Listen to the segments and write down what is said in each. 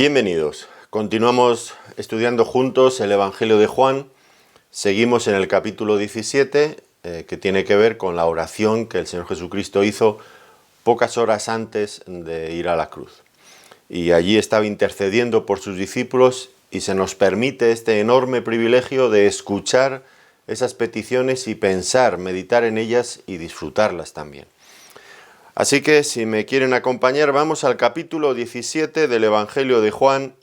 Bienvenidos. Continuamos estudiando juntos el Evangelio de Juan. Seguimos en el capítulo 17, que tiene que ver con la oración que el Señor Jesucristo hizo pocas horas antes de ir a la cruz. Y allí estaba intercediendo por sus discípulos y se nos permite este enorme privilegio de escuchar esas peticiones y pensar, meditar en ellas y disfrutarlas también. Así que si me quieren acompañar, vamos al capítulo 17 del Evangelio de Juan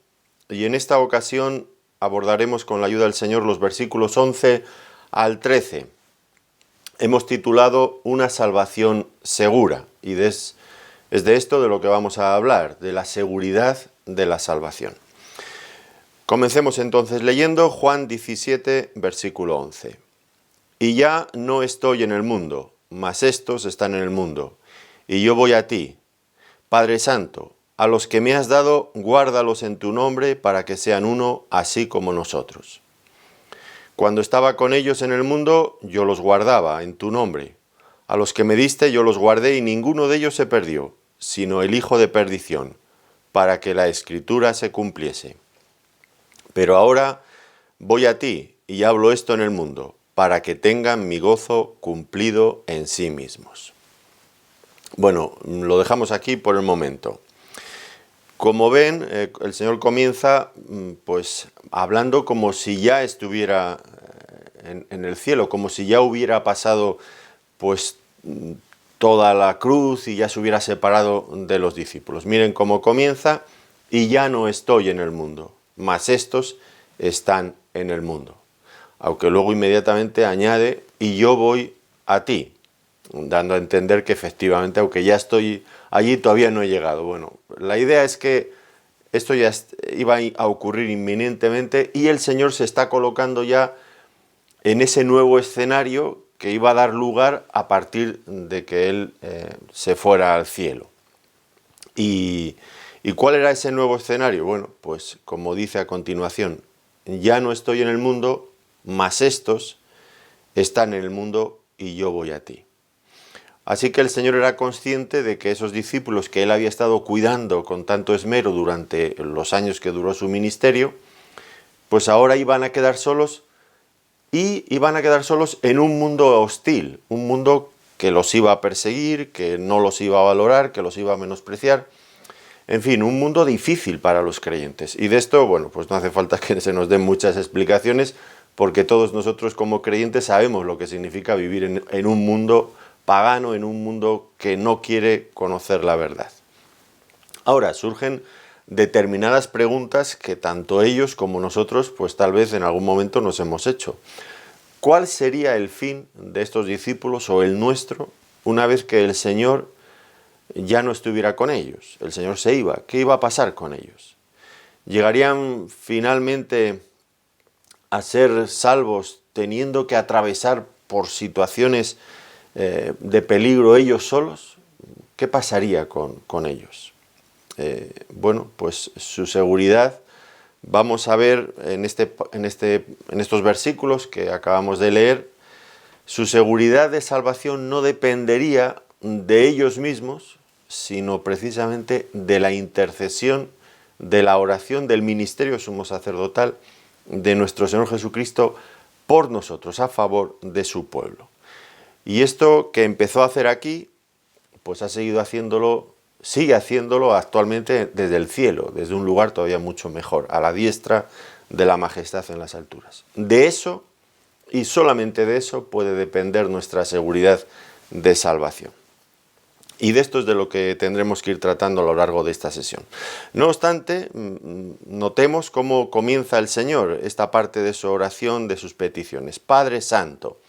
y en esta ocasión abordaremos con la ayuda del Señor los versículos 11 al 13. Hemos titulado Una salvación segura y es de esto de lo que vamos a hablar, de la seguridad de la salvación. Comencemos entonces leyendo Juan 17, versículo 11. Y ya no estoy en el mundo, mas estos están en el mundo. Y yo voy a ti, Padre Santo, a los que me has dado, guárdalos en tu nombre para que sean uno, así como nosotros. Cuando estaba con ellos en el mundo, yo los guardaba en tu nombre. A los que me diste yo los guardé y ninguno de ellos se perdió, sino el hijo de perdición, para que la Escritura se cumpliese. Pero ahora voy a ti y hablo esto en el mundo, para que tengan mi gozo cumplido en sí mismos. Bueno, lo dejamos aquí por el momento. Como ven, el Señor comienza pues hablando como si ya estuviera en el cielo, como si ya hubiera pasado pues toda la cruz y ya se hubiera separado de los discípulos. Miren cómo comienza: y ya no estoy en el mundo, mas estos están en el mundo. Aunque luego inmediatamente añade: y yo voy a ti, dando a entender que efectivamente, aunque ya estoy allí, todavía no he llegado. Bueno, la idea es que esto ya iba a ocurrir inminentemente y el Señor se está colocando ya en ese nuevo escenario que iba a dar lugar a partir de que Él se fuera al cielo. ¿Y cuál era ese nuevo escenario? Bueno, pues como dice a continuación: ya no estoy en el mundo, mas estos están en el mundo y yo voy a ti. Así que el Señor era consciente de que esos discípulos que Él había estado cuidando con tanto esmero durante los años que duró su ministerio, pues ahora iban a quedar solos y iban a quedar solos en un mundo hostil, un mundo que los iba a perseguir, que no los iba a valorar, que los iba a menospreciar. En fin, un mundo difícil para los creyentes. Y de esto, bueno, pues no hace falta que se nos den muchas explicaciones, porque todos nosotros como creyentes sabemos lo que significa vivir en un mundo pagano, en un mundo que no quiere conocer la verdad. Ahora surgen determinadas preguntas que tanto ellos como nosotros pues tal vez en algún momento nos hemos hecho. ¿Cuál sería el fin de estos discípulos o el nuestro una vez que el Señor ya no estuviera con ellos? El Señor se iba. ¿Qué iba a pasar con ellos? ¿Llegarían finalmente a ser salvos teniendo que atravesar por situaciones de peligro ellos solos? ¿Qué pasaría con ellos? Bueno, pues su seguridad, vamos a ver en estos versículos que acabamos de leer, su seguridad de salvación no dependería de ellos mismos, sino precisamente de la intercesión, de la oración, del ministerio sumo sacerdotal de nuestro Señor Jesucristo por nosotros, a favor de su pueblo. Y esto que empezó a hacer aquí, pues ha seguido haciéndolo, sigue haciéndolo actualmente desde el cielo, desde un lugar todavía mucho mejor, a la diestra de la majestad en las alturas. De eso, y solamente de eso, puede depender nuestra seguridad de salvación. Y de esto es de lo que tendremos que ir tratando a lo largo de esta sesión. No obstante, notemos cómo comienza el Señor esta parte de su oración, de sus peticiones. Padre Santo,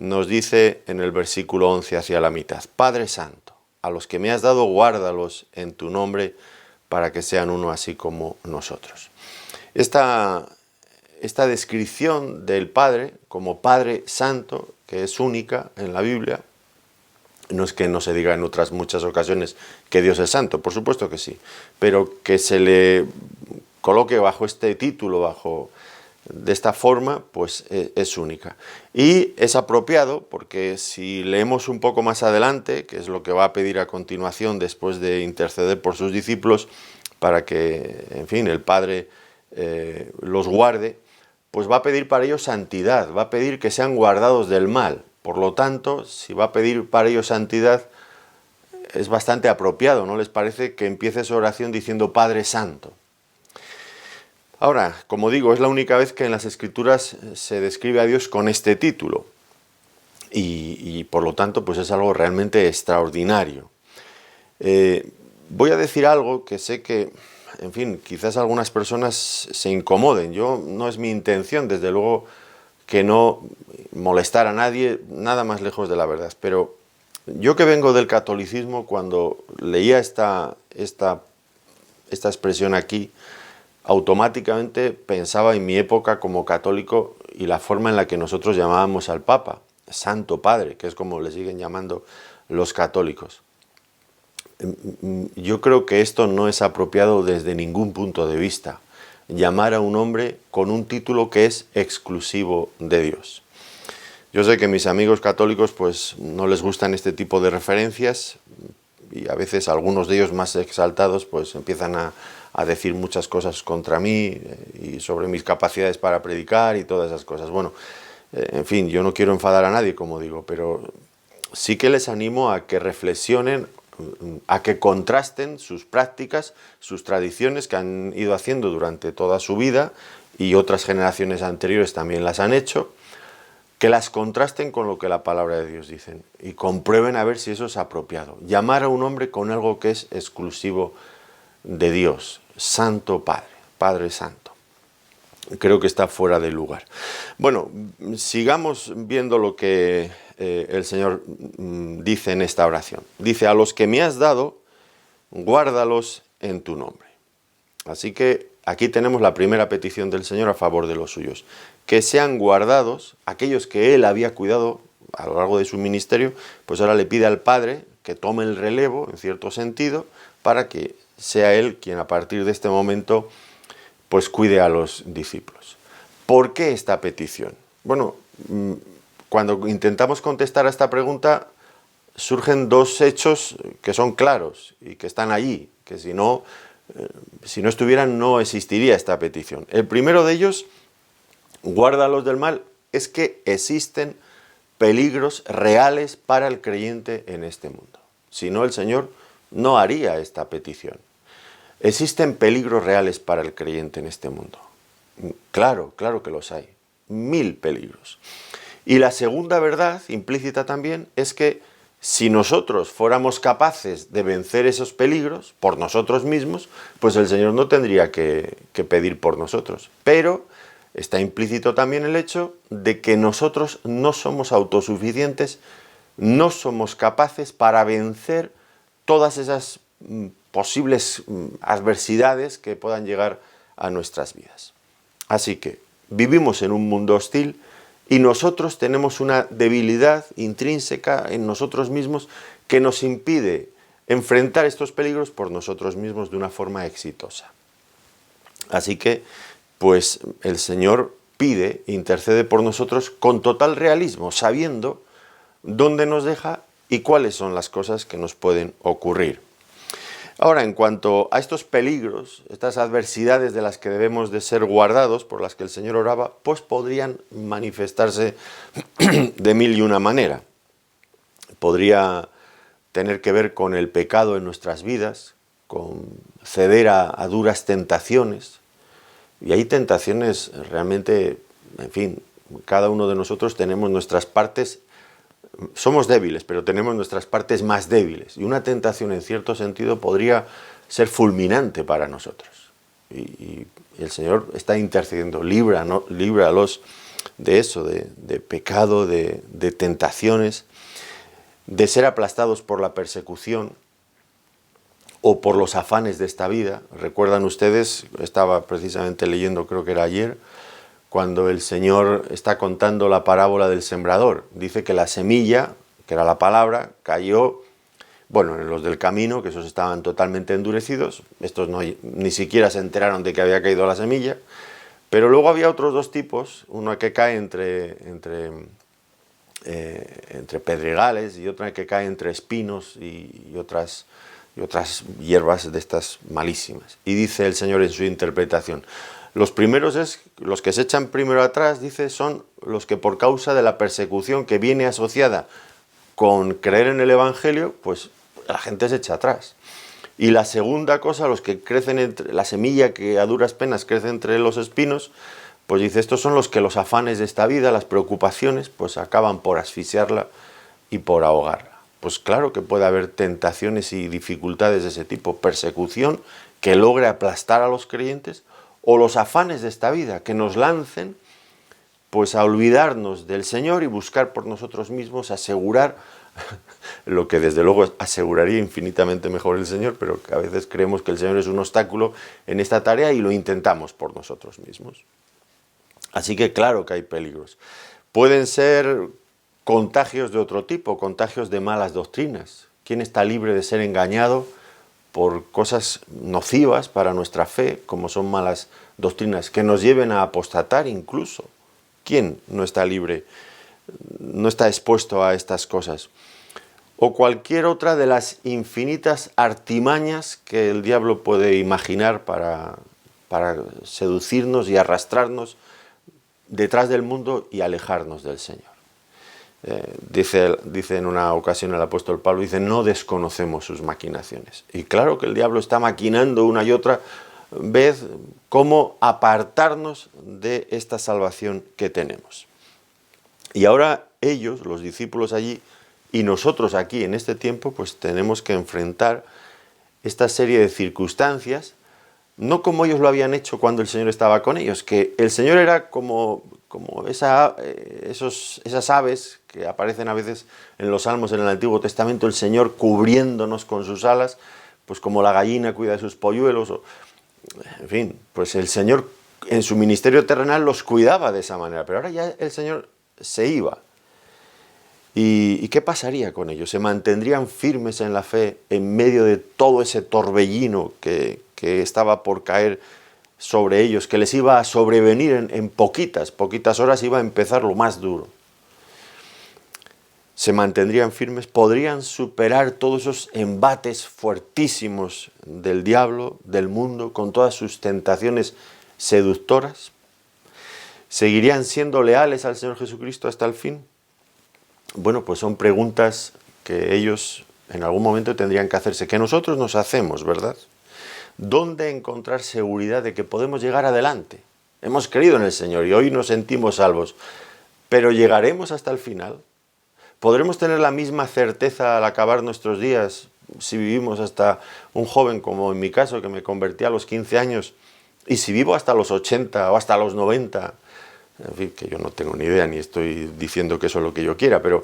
nos dice en el versículo 11 hacia la mitad: Padre Santo, a los que me has dado, guárdalos en tu nombre para que sean uno así como nosotros. Esta descripción del Padre como Padre Santo, que es única en la Biblia, no es que no se diga en otras muchas ocasiones que Dios es santo, por supuesto que sí, pero que se le coloque bajo este título, de esta forma, pues es única. Y es apropiado porque si leemos un poco más adelante, que es lo que va a pedir a continuación después de interceder por sus discípulos, para que, en fin, el Padre los guarde, pues va a pedir para ellos santidad, va a pedir que sean guardados del mal. Por lo tanto, si va a pedir para ellos santidad, es bastante apropiado, ¿no les parece que empiece su oración diciendo Padre Santo? Ahora, como digo, es la única vez que en las Escrituras se describe a Dios con este título y por lo tanto pues es algo realmente extraordinario. Voy a decir algo que sé que, en fin, quizás algunas personas se incomoden. No es mi intención, desde luego, que no molestar a nadie, nada más lejos de la verdad. Pero yo que vengo del catolicismo, cuando leía esta expresión aquí, automáticamente pensaba en mi época como católico y la forma en la que nosotros llamábamos al Papa, Santo Padre, que es como le siguen llamando los católicos. Yo creo que esto no es apropiado desde ningún punto de vista, llamar a un hombre con un título que es exclusivo de Dios. Yo sé que a mis amigos católicos pues no les gustan este tipo de referencias y a veces algunos de ellos más exaltados pues empiezan a decir muchas cosas contra mí y sobre mis capacidades para predicar y todas esas cosas. Bueno, en fin, yo no quiero enfadar a nadie, como digo, pero sí que les animo a que reflexionen, a que contrasten sus prácticas, sus tradiciones que han ido haciendo durante toda su vida y otras generaciones anteriores también las han hecho, que las contrasten con lo que la palabra de Dios dice y comprueben a ver si eso es apropiado. Llamar a un hombre con algo que es exclusivo de Dios, Santo Padre, Padre Santo. Creo que está fuera de lugar. Bueno, sigamos viendo lo que el Señor dice en esta oración. Dice, a los que me has dado, guárdalos en tu nombre. Así que aquí tenemos la primera petición del Señor a favor de los suyos. Que sean guardados aquellos que Él había cuidado a lo largo de su ministerio, pues ahora le pide al Padre que tome el relevo, en cierto sentido, para que sea Él quien a partir de este momento pues cuide a los discípulos. ¿Por qué esta petición? Bueno, cuando intentamos contestar a esta pregunta surgen dos hechos que son claros y que están allí, que si no estuvieran no existiría esta petición. El primero de ellos, guárdalos del mal, es que existen peligros reales para el creyente en este mundo. Si no, el Señor no haría esta petición. ¿Existen peligros reales para el creyente en este mundo? Claro, claro que los hay. 1000 peligros. Y la segunda verdad, implícita también, es que si nosotros fuéramos capaces de vencer esos peligros por nosotros mismos, pues el Señor no tendría que pedir por nosotros. Pero está implícito también el hecho de que nosotros no somos autosuficientes, no somos capaces para vencer todas esas posibles adversidades que puedan llegar a nuestras vidas. Así que vivimos en un mundo hostil y nosotros tenemos una debilidad intrínseca en nosotros mismos que nos impide enfrentar estos peligros por nosotros mismos de una forma exitosa. Así que, pues el Señor pide, intercede por nosotros con total realismo, sabiendo dónde nos deja y cuáles son las cosas que nos pueden ocurrir. Ahora, en cuanto a estos peligros, estas adversidades de las que debemos de ser guardados, por las que el Señor oraba, pues podrían manifestarse de 1001 manera. Podría tener que ver con el pecado en nuestras vidas, con ceder a duras tentaciones. Y hay tentaciones realmente, en fin, cada uno de nosotros tenemos nuestras partes. Somos débiles, pero tenemos nuestras partes más débiles. Y una tentación, en cierto sentido, podría ser fulminante para nosotros. Y el Señor está intercediendo, líbralos de eso, de pecado, de tentaciones, de ser aplastados por la persecución o por los afanes de esta vida. Recuerdan ustedes, estaba precisamente leyendo, creo que era ayer, cuando el Señor está contando la parábola del sembrador. Dice que la semilla, que era la palabra, cayó, bueno, en los del camino, que esos estaban totalmente endurecidos. Estos ni siquiera se enteraron de que había caído la semilla. Pero luego había otros dos tipos, uno que cae entre pedregales y otra que cae entre espinos y y otras hierbas de estas malísimas. Y dice el Señor en su interpretación, los primeros los que se echan primero atrás, dice, son los que por causa de la persecución que viene asociada con creer en el Evangelio, pues la gente se echa atrás. Y la segunda cosa, los que crecen entre la semilla que a duras penas crece entre los espinos, pues dice, estos son los que los afanes de esta vida, las preocupaciones, pues acaban por asfixiarla y por ahogarla. Pues claro que puede haber tentaciones y dificultades de ese tipo, persecución que logre aplastar a los creyentes, o los afanes de esta vida que nos lancen pues a olvidarnos del Señor y buscar por nosotros mismos asegurar lo que desde luego aseguraría infinitamente mejor el Señor, pero que a veces creemos que el Señor es un obstáculo en esta tarea y lo intentamos por nosotros mismos. Así que claro que hay peligros. Pueden ser contagios de otro tipo, contagios de malas doctrinas. ¿Quién está libre de ser engañado por cosas nocivas para nuestra fe, como son malas doctrinas, que nos lleven a apostatar incluso? ¿Quién no está libre, no está expuesto a estas cosas? O cualquier otra de las infinitas artimañas que el diablo puede imaginar para seducirnos y arrastrarnos detrás del mundo y alejarnos del Señor. Dice en una ocasión el apóstol Pablo, dice, no desconocemos sus maquinaciones. Y claro que el diablo está maquinando una y otra vez cómo apartarnos de esta salvación que tenemos. Y ahora ellos, los discípulos allí, y nosotros aquí en este tiempo, pues tenemos que enfrentar esta serie de circunstancias, no como ellos lo habían hecho cuando el Señor estaba con ellos, que el Señor era como esas aves que aparecen a veces en los Salmos en el Antiguo Testamento, el Señor cubriéndonos con sus alas, pues como la gallina cuida de sus polluelos, en fin, pues el Señor en su ministerio terrenal los cuidaba de esa manera, pero ahora ya el Señor se iba. ¿Y qué pasaría con ellos? ¿Se mantendrían firmes en la fe en medio de todo ese torbellino que estaba por caer sobre ellos, que les iba a sobrevenir en poquitas horas, iba a empezar lo más duro? ¿Se mantendrían firmes? ¿Podrían superar todos esos embates fuertísimos del diablo, del mundo, con todas sus tentaciones seductoras? ¿Seguirían siendo leales al Señor Jesucristo hasta el fin? Bueno, pues son preguntas que ellos en algún momento tendrían que hacerse, que nosotros nos hacemos, ¿verdad? ¿Dónde encontrar seguridad de que podemos llegar adelante? Hemos creído en el Señor y hoy nos sentimos salvos, pero ¿llegaremos hasta el final? ¿Podremos tener la misma certeza al acabar nuestros días si vivimos hasta un joven, como en mi caso, que me convertí a los 15 años, y si vivo hasta los 80 o hasta los 90? En fin, que yo no tengo ni idea, ni estoy diciendo que eso es lo que yo quiera, pero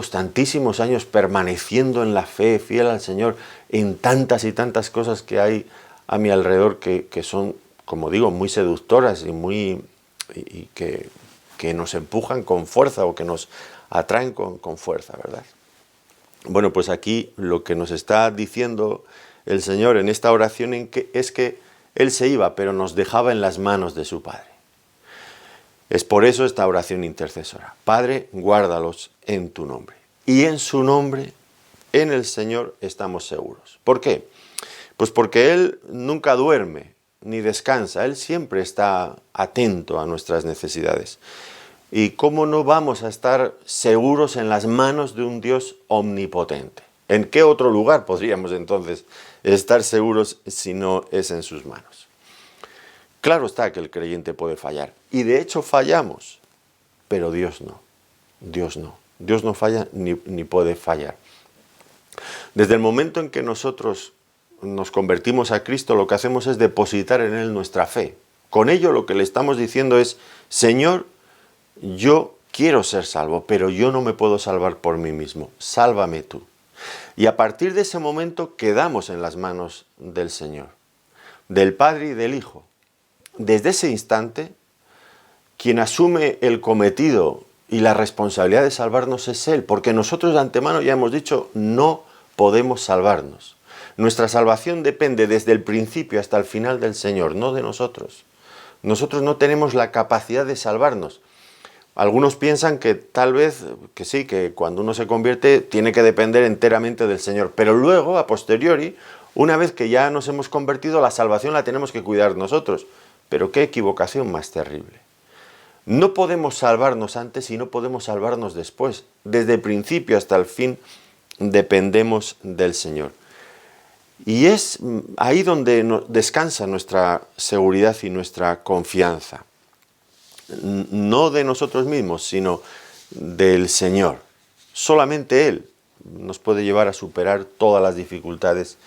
tantísimos años permaneciendo en la fe, fiel al Señor, en tantas y tantas cosas que hay a mi alrededor que son, como digo, muy seductoras y que nos empujan con fuerza o que nos atraen con fuerza, ¿verdad? Bueno, pues aquí lo que nos está diciendo el Señor en esta oración es que Él se iba, pero nos dejaba en las manos de su Padre. Es por eso esta oración intercesora. Padre, guárdalos en tu nombre. Y en su nombre, en el Señor, estamos seguros. ¿Por qué? Pues porque Él nunca duerme ni descansa. Él siempre está atento a nuestras necesidades. ¿Y cómo no vamos a estar seguros en las manos de un Dios omnipotente? ¿En qué otro lugar podríamos entonces estar seguros si no es en sus manos? Claro está que el creyente puede fallar, y de hecho fallamos, pero Dios no. Dios no. Dios no falla ni puede fallar. Desde el momento en que nosotros nos convertimos a Cristo, lo que hacemos es depositar en Él nuestra fe. Con ello lo que le estamos diciendo es, Señor, yo quiero ser salvo, pero yo no me puedo salvar por mí mismo. Sálvame tú. Y a partir de ese momento quedamos en las manos del Señor, del Padre y del Hijo. Desde ese instante, quien asume el cometido y la responsabilidad de salvarnos es Él, porque nosotros de antemano ya hemos dicho, no podemos salvarnos. Nuestra salvación depende desde el principio hasta el final del Señor, no de nosotros. Nosotros no tenemos la capacidad de salvarnos. Algunos piensan que tal vez, que sí, que cuando uno se convierte tiene que depender enteramente del Señor, pero luego, a posteriori, una vez que ya nos hemos convertido, la salvación la tenemos que cuidar nosotros. Pero qué equivocación más terrible. No podemos salvarnos antes y no podemos salvarnos después. Desde el principio hasta el fin dependemos del Señor. Y es ahí donde descansa nuestra seguridad y nuestra confianza. No de nosotros mismos, sino del Señor. Solamente Él nos puede llevar a superar todas las dificultades,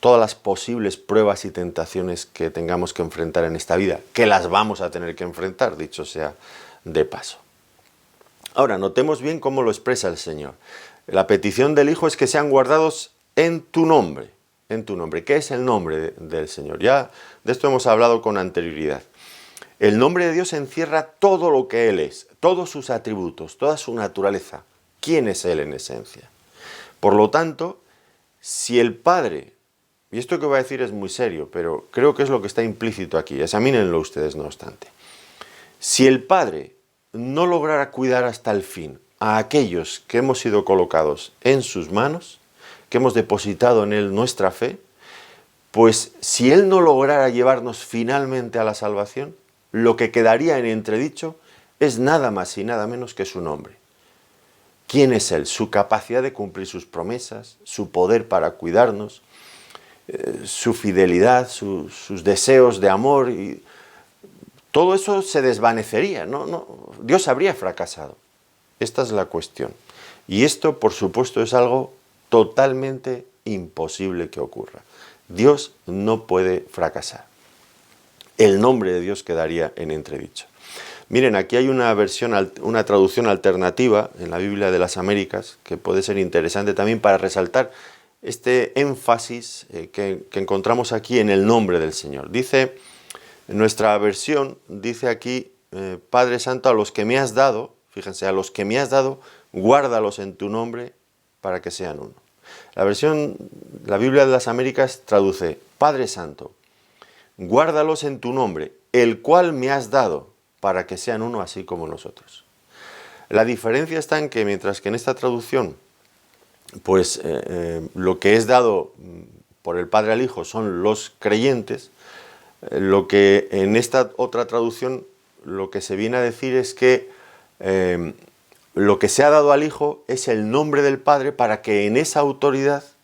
todas las posibles pruebas y tentaciones que tengamos que enfrentar en esta vida, que las vamos a tener que enfrentar, dicho sea de paso. Ahora, notemos bien cómo lo expresa el Señor. La petición del Hijo es que sean guardados en tu nombre. En tu nombre. ¿Qué es el nombre del Señor? Ya de esto hemos hablado con anterioridad. El nombre de Dios encierra todo lo que Él es, todos sus atributos, toda su naturaleza. ¿Quién es Él en esencia? Por lo tanto, si el Padre, y esto que voy a decir es muy serio, pero creo que es lo que está implícito aquí, examínenlo ustedes no obstante. Si el Padre no lograra cuidar hasta el fin a aquellos que hemos sido colocados en sus manos, que hemos depositado en Él nuestra fe, pues si Él no lograra llevarnos finalmente a la salvación, lo que quedaría en entredicho es nada más y nada menos que su nombre. ¿Quién es Él? Su capacidad de cumplir sus promesas, su poder para cuidarnos, su fidelidad, sus deseos de amor, y todo eso se desvanecería, Dios habría fracasado. Esta es la cuestión. Y esto, por supuesto, es algo totalmente imposible que ocurra. Dios no puede fracasar. El nombre de Dios quedaría en entredicho. Miren, aquí hay una traducción alternativa en la Biblia de las Américas que puede ser interesante también para resaltar este énfasis que encontramos aquí en el nombre del Señor. Dice, en nuestra versión, dice aquí, Padre Santo, a los que me has dado, fíjense, a los que me has dado, guárdalos en tu nombre para que sean uno. La Biblia de las Américas traduce, Padre Santo, guárdalos en tu nombre, el cual me has dado, para que sean uno así como nosotros. La diferencia está en que mientras que en esta traducción, pues lo que es dado por el Padre al Hijo son los creyentes, lo que en esta otra traducción lo que se viene a decir es que lo que se ha dado al Hijo es el nombre del Padre para que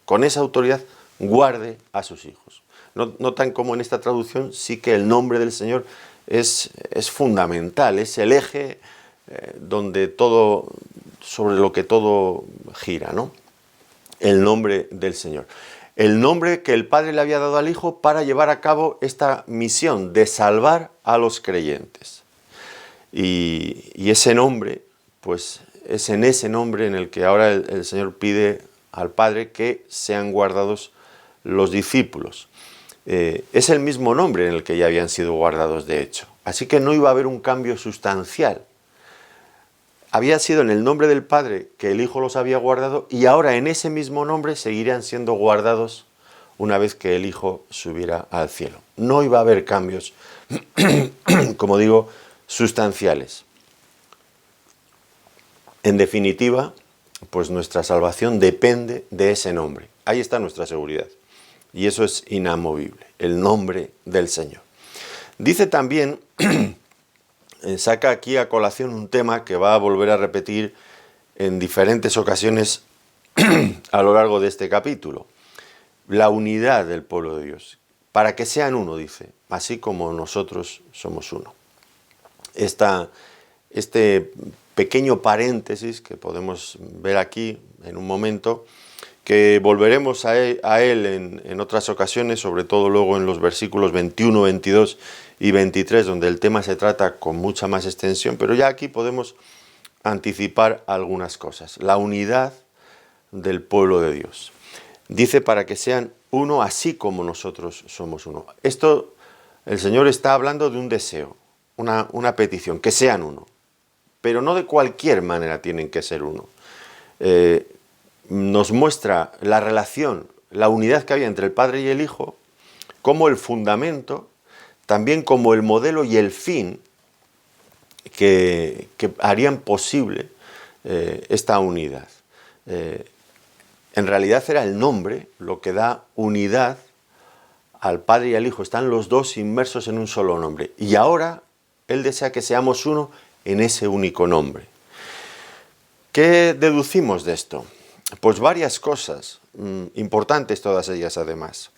con esa autoridad, guarde a sus hijos. Notan cómo en esta traducción sí que el nombre del Señor es fundamental, es el eje sobre lo que todo gira, ¿no? El nombre del Señor. El nombre que el Padre le había dado al Hijo para llevar a cabo esta misión de salvar a los creyentes. Y ese nombre, pues es en ese nombre en el que ahora el Señor pide al Padre que sean guardados los discípulos. Es el mismo nombre en el que ya habían sido guardados, de hecho. Así que no iba a haber un cambio sustancial. Había sido en el nombre del Padre que el Hijo los había guardado y ahora en ese mismo nombre seguirían siendo guardados una vez que el Hijo subiera al cielo. No iba a haber cambios, como digo, sustanciales. En definitiva, pues nuestra salvación depende de ese nombre. Ahí está nuestra seguridad. Y eso es inamovible, el nombre del Señor. Dice también, saca aquí a colación un tema que va a volver a repetir en diferentes ocasiones a lo largo de este capítulo. La unidad del pueblo de Dios. Para que sean uno, dice, así como nosotros somos uno. Este pequeño paréntesis que podemos ver aquí en un momento, que volveremos a él en otras ocasiones, sobre todo luego en los versículos 21, 22 y 23, donde el tema se trata con mucha más extensión, pero ya aquí podemos anticipar algunas cosas. La unidad del pueblo de Dios. Dice para que sean uno así como nosotros somos uno. Esto, el Señor está hablando de un deseo, una petición, que sean uno. Pero no de cualquier manera tienen que ser uno. Nos muestra la relación, la unidad que había entre el Padre y el Hijo, como el fundamento, también como el modelo y el fin que harían posible esta unidad. En realidad era el nombre lo que da unidad al Padre y al Hijo. Están los dos inmersos en un solo nombre. Y ahora Él desea que seamos uno en ese único nombre. ¿Qué deducimos de esto? Pues varias cosas, importantes todas ellas además.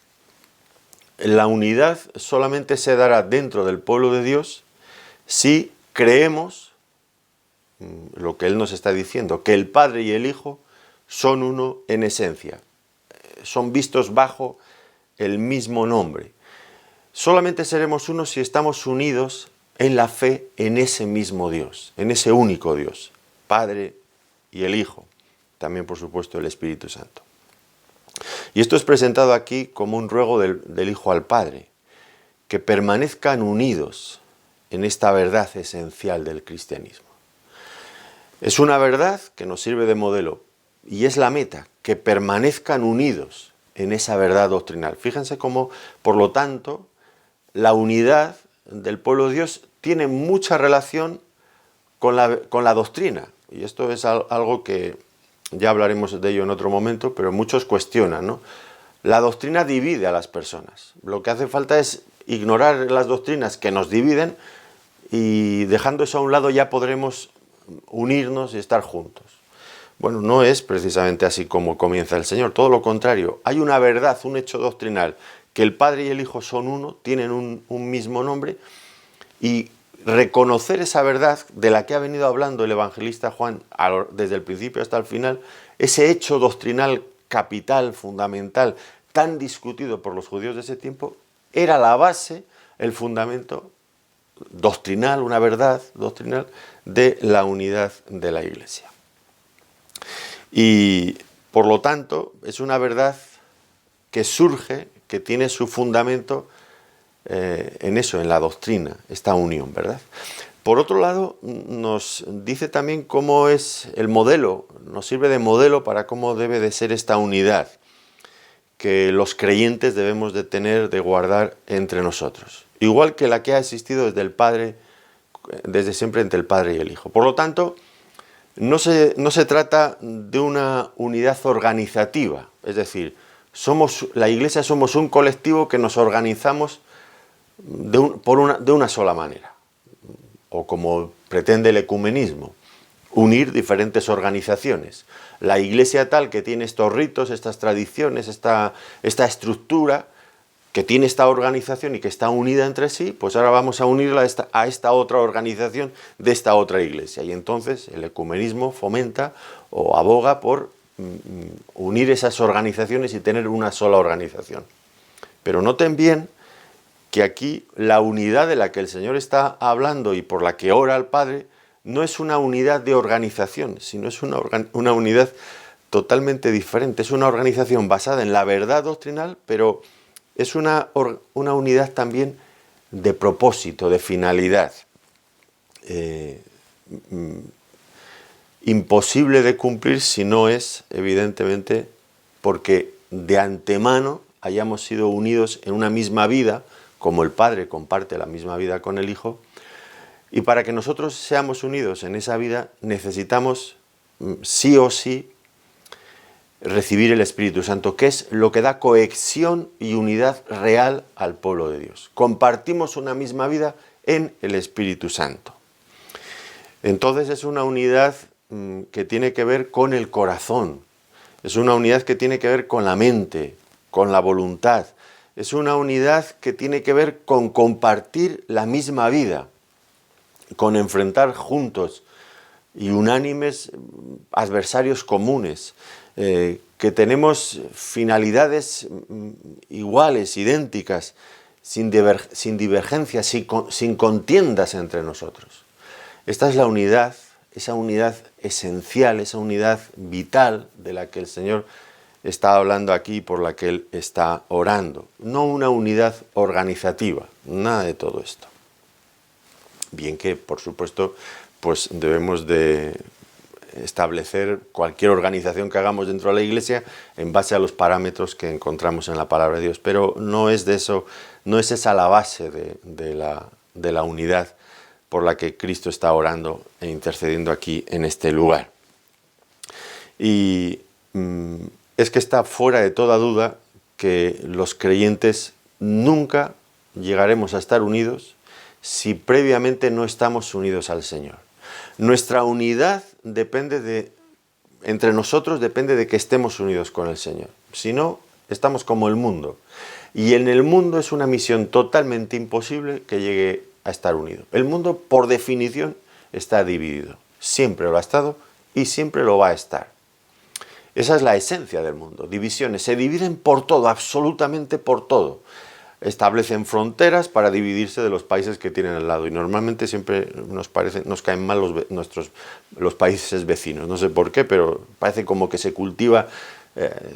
La unidad solamente se dará dentro del pueblo de Dios si creemos lo que Él nos está diciendo, que el Padre y el Hijo son uno en esencia, son vistos bajo el mismo nombre. Solamente seremos uno si estamos unidos en la fe en ese mismo Dios, en ese único Dios, Padre y el Hijo, también por supuesto el Espíritu Santo. Y esto es presentado aquí como un ruego del Hijo al Padre, que permanezcan unidos en esta verdad esencial del cristianismo. Es una verdad que nos sirve de modelo y es la meta, que permanezcan unidos en esa verdad doctrinal. Fíjense cómo, por lo tanto, la unidad del pueblo de Dios tiene mucha relación con la doctrina. Y esto es algo que ya hablaremos de ello en otro momento, pero muchos cuestionan, ¿no? La doctrina divide a las personas. Lo que hace falta es ignorar las doctrinas que nos dividen y dejando eso a un lado ya podremos unirnos y estar juntos. Bueno, no es precisamente así como comienza el Señor, todo lo contrario. Hay una verdad, un hecho doctrinal, que el Padre y el Hijo son uno, tienen un mismo nombre, y reconocer esa verdad de la que ha venido hablando el evangelista Juan desde el principio hasta el final, ese hecho doctrinal capital, fundamental, tan discutido por los judíos de ese tiempo, era la base, el fundamento doctrinal, una verdad doctrinal de la unidad de la Iglesia. Y por lo tanto es una verdad que surge, que tiene su fundamento en eso, en la doctrina, esta unión, ¿verdad? Por otro lado, nos dice también cómo es el modelo, nos sirve de modelo para cómo debe de ser esta unidad que los creyentes debemos de tener, de guardar entre nosotros. Igual que la que ha existido desde siempre entre el Padre y el Hijo. Por lo tanto, no se trata de una unidad organizativa, es decir, la Iglesia somos un colectivo que nos organizamos de una sola manera, o como pretende el ecumenismo, unir diferentes organizaciones. La Iglesia tal que tiene estos ritos, estas tradiciones, esta estructura, que tiene esta organización y que está unida entre sí, pues ahora vamos a unirla a esta otra organización de esta otra Iglesia. Y entonces el ecumenismo fomenta o aboga por unir esas organizaciones y tener una sola organización. Pero noten bien que aquí la unidad de la que el Señor está hablando y por la que ora al Padre no es una unidad de organización, sino es una unidad totalmente diferente. Es una organización basada en la verdad doctrinal, pero es una unidad también de propósito, de finalidad. Imposible de cumplir si no es, evidentemente, porque de antemano hayamos sido unidos en una misma vida, como el Padre comparte la misma vida con el Hijo, y para que nosotros seamos unidos en esa vida necesitamos sí o sí recibir el Espíritu Santo, que es lo que da cohesión y unidad real al pueblo de Dios. Compartimos una misma vida en el Espíritu Santo. Entonces es una unidad que tiene que ver con el corazón, es una unidad que tiene que ver con la mente, con la voluntad, es una unidad que tiene que ver con compartir la misma vida, con enfrentar juntos y unánimes adversarios comunes, que tenemos finalidades iguales, idénticas, sin divergencias, sin contiendas entre nosotros. Esta es la unidad, esa unidad esencial, esa unidad vital de la que el Señor está hablando aquí y por la que Él está orando. No una unidad organizativa, nada de todo esto. Bien que, por supuesto, pues debemos de establecer cualquier organización que hagamos dentro de la Iglesia en base a los parámetros que encontramos en la palabra de Dios, pero no es de eso, no es esa la base de la unidad por la que Cristo está orando e intercediendo aquí en este lugar. Y es que está fuera de toda duda que los creyentes nunca llegaremos a estar unidos si previamente no estamos unidos al Señor. Nuestra unidad entre nosotros depende de que estemos unidos con el Señor. Si no, estamos como el mundo. Y en el mundo es una misión totalmente imposible que llegue a estar unido. El mundo, por definición, está dividido. Siempre lo ha estado y siempre lo va a estar. Esa es la esencia del mundo. Divisiones. Se dividen por todo, absolutamente por todo. Establecen fronteras para dividirse de los países que tienen al lado. Y normalmente siempre nos caen mal los países vecinos. No sé por qué, pero parece como que se cultiva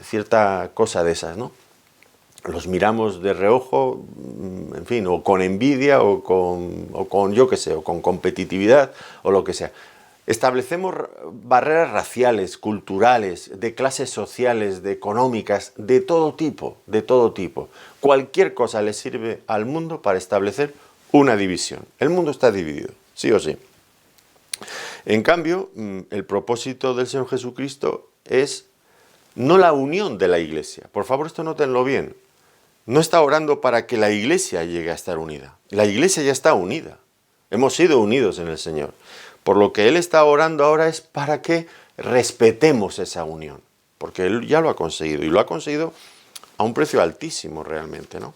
cierta cosa de esas, ¿no? Los miramos de reojo, en fin, o con envidia, o con yo qué sé, o con competitividad, o lo que sea. Establecemos barreras raciales, culturales, de clases sociales, de económicas, de todo tipo, de todo tipo. Cualquier cosa le sirve al mundo para establecer una división. El mundo está dividido, sí o sí. En cambio, el propósito del Señor Jesucristo es no la unión de la Iglesia. Por favor, esto nótenlo bien. No está orando para que la Iglesia llegue a estar unida. La Iglesia ya está unida. Hemos sido unidos en el Señor. Por lo que Él está orando ahora es para que respetemos esa unión. Porque Él ya lo ha conseguido. Y lo ha conseguido a un precio altísimo realmente, ¿no?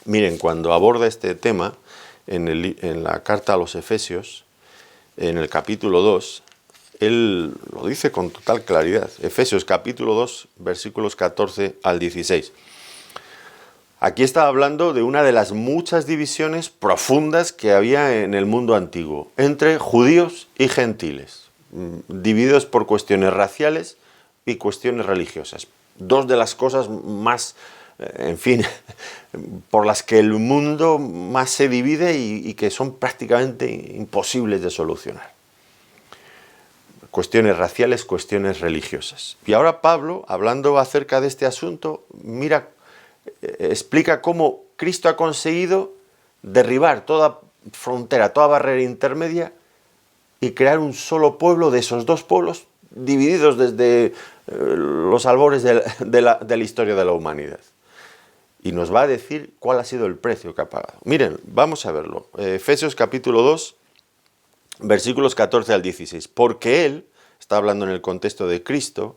Miren, cuando aborda este tema en la carta a los Efesios, en el capítulo 2, Él lo dice con total claridad. Efesios capítulo 2, versículos 14 al 16. Aquí está hablando de una de las muchas divisiones profundas que había en el mundo antiguo, entre judíos y gentiles, divididos por cuestiones raciales y cuestiones religiosas. Dos de las cosas más, en fin, por las que el mundo más se divide y que son prácticamente imposibles de solucionar. Cuestiones raciales, cuestiones religiosas. Y ahora Pablo, hablando acerca de este asunto, explica cómo Cristo ha conseguido derribar toda frontera, toda barrera intermedia y crear un solo pueblo de esos dos pueblos divididos desde los albores de la historia de la humanidad. Y nos va a decir cuál ha sido el precio que ha pagado. Miren, vamos a verlo. Efesios capítulo 2, versículos 14 al 16. Porque Él, está hablando en el contexto de Cristo,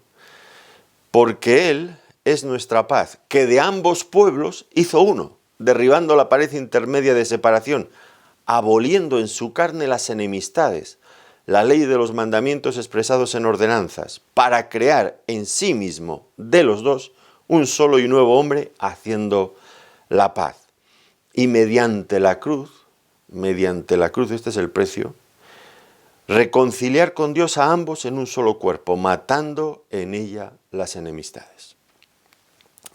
porque Él es nuestra paz, que de ambos pueblos hizo uno, derribando la pared intermedia de separación, aboliendo en su carne las enemistades, la ley de los mandamientos expresados en ordenanzas, para crear en sí mismo de los dos un solo y nuevo hombre, haciendo la paz. Y mediante la cruz, este es el precio, reconciliar con Dios a ambos en un solo cuerpo, matando en ella las enemistades.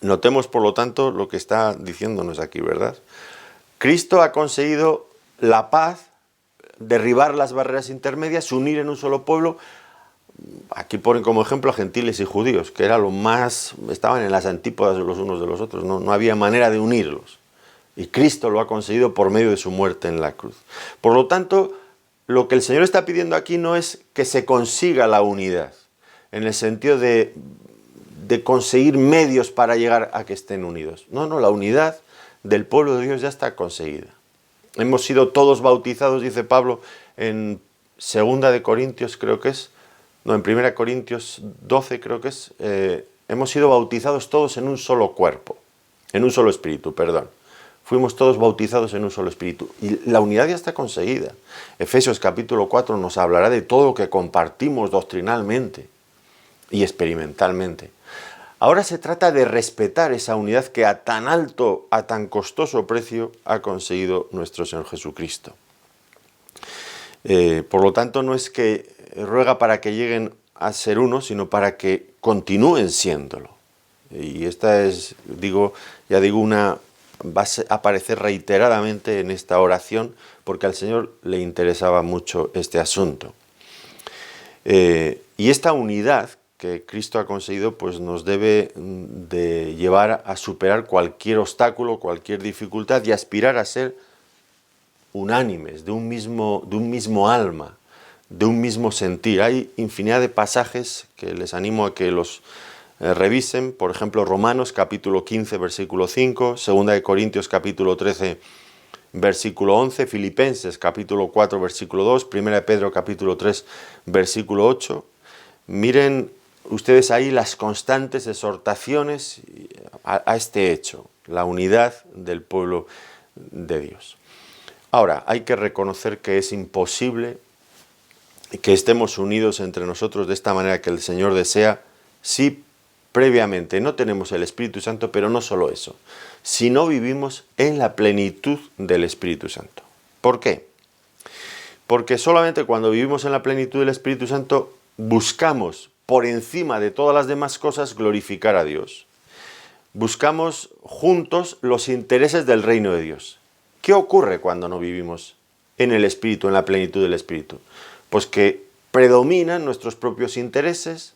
Notemos, por lo tanto, lo que está diciéndonos aquí, ¿verdad? Cristo ha conseguido la paz, derribar las barreras intermedias, unir en un solo pueblo. Aquí ponen como ejemplo a gentiles y judíos, que era estaban en las antípodas los unos de los otros, no había manera de unirlos. Y Cristo lo ha conseguido por medio de su muerte en la cruz. Por lo tanto, lo que el Señor está pidiendo aquí no es que se consiga la unidad, en el sentido de conseguir medios para llegar a que estén unidos. No, la unidad del pueblo de Dios ya está conseguida. Hemos sido todos bautizados, dice Pablo, en 2 de Corintios, creo que es, en 1 Corintios 12, creo que es, hemos sido bautizados todos en un solo cuerpo, en un solo espíritu, perdón. Fuimos todos bautizados en un solo espíritu. Y la unidad ya está conseguida. Efesios capítulo 4 nos hablará de todo lo que compartimos doctrinalmente y experimentalmente. Ahora se trata de respetar esa unidad que a tan alto, a tan costoso precio ha conseguido nuestro Señor Jesucristo. Por lo tanto, no es que ruega para que lleguen a ser uno, sino para que continúen siéndolo. Y esta es, va a aparecer reiteradamente en esta oración, porque al Señor le interesaba mucho este asunto. Y esta unidad que Cristo ha conseguido, pues nos debe de llevar a superar cualquier obstáculo, cualquier dificultad y aspirar a ser unánimes, de un mismo alma, de un mismo sentir. Hay infinidad de pasajes que les animo a que los revisen, por ejemplo, Romanos capítulo 15, versículo 5, 2 de Corintios capítulo 13, versículo 11, Filipenses capítulo 4, versículo 2, 1 de Pedro capítulo 3, versículo 8. Miren ustedes ahí las constantes exhortaciones a este hecho, la unidad del pueblo de Dios. Ahora, hay que reconocer que es imposible que estemos unidos entre nosotros de esta manera que el Señor desea, si previamente no tenemos el Espíritu Santo, pero no solo eso, si no vivimos en la plenitud del Espíritu Santo. ¿Por qué? Porque solamente cuando vivimos en la plenitud del Espíritu Santo buscamos por encima de todas las demás cosas glorificar a Dios. Buscamos juntos los intereses del reino de Dios. ¿Qué ocurre cuando no vivimos en el Espíritu, en la plenitud del Espíritu? Pues que predominan nuestros propios intereses,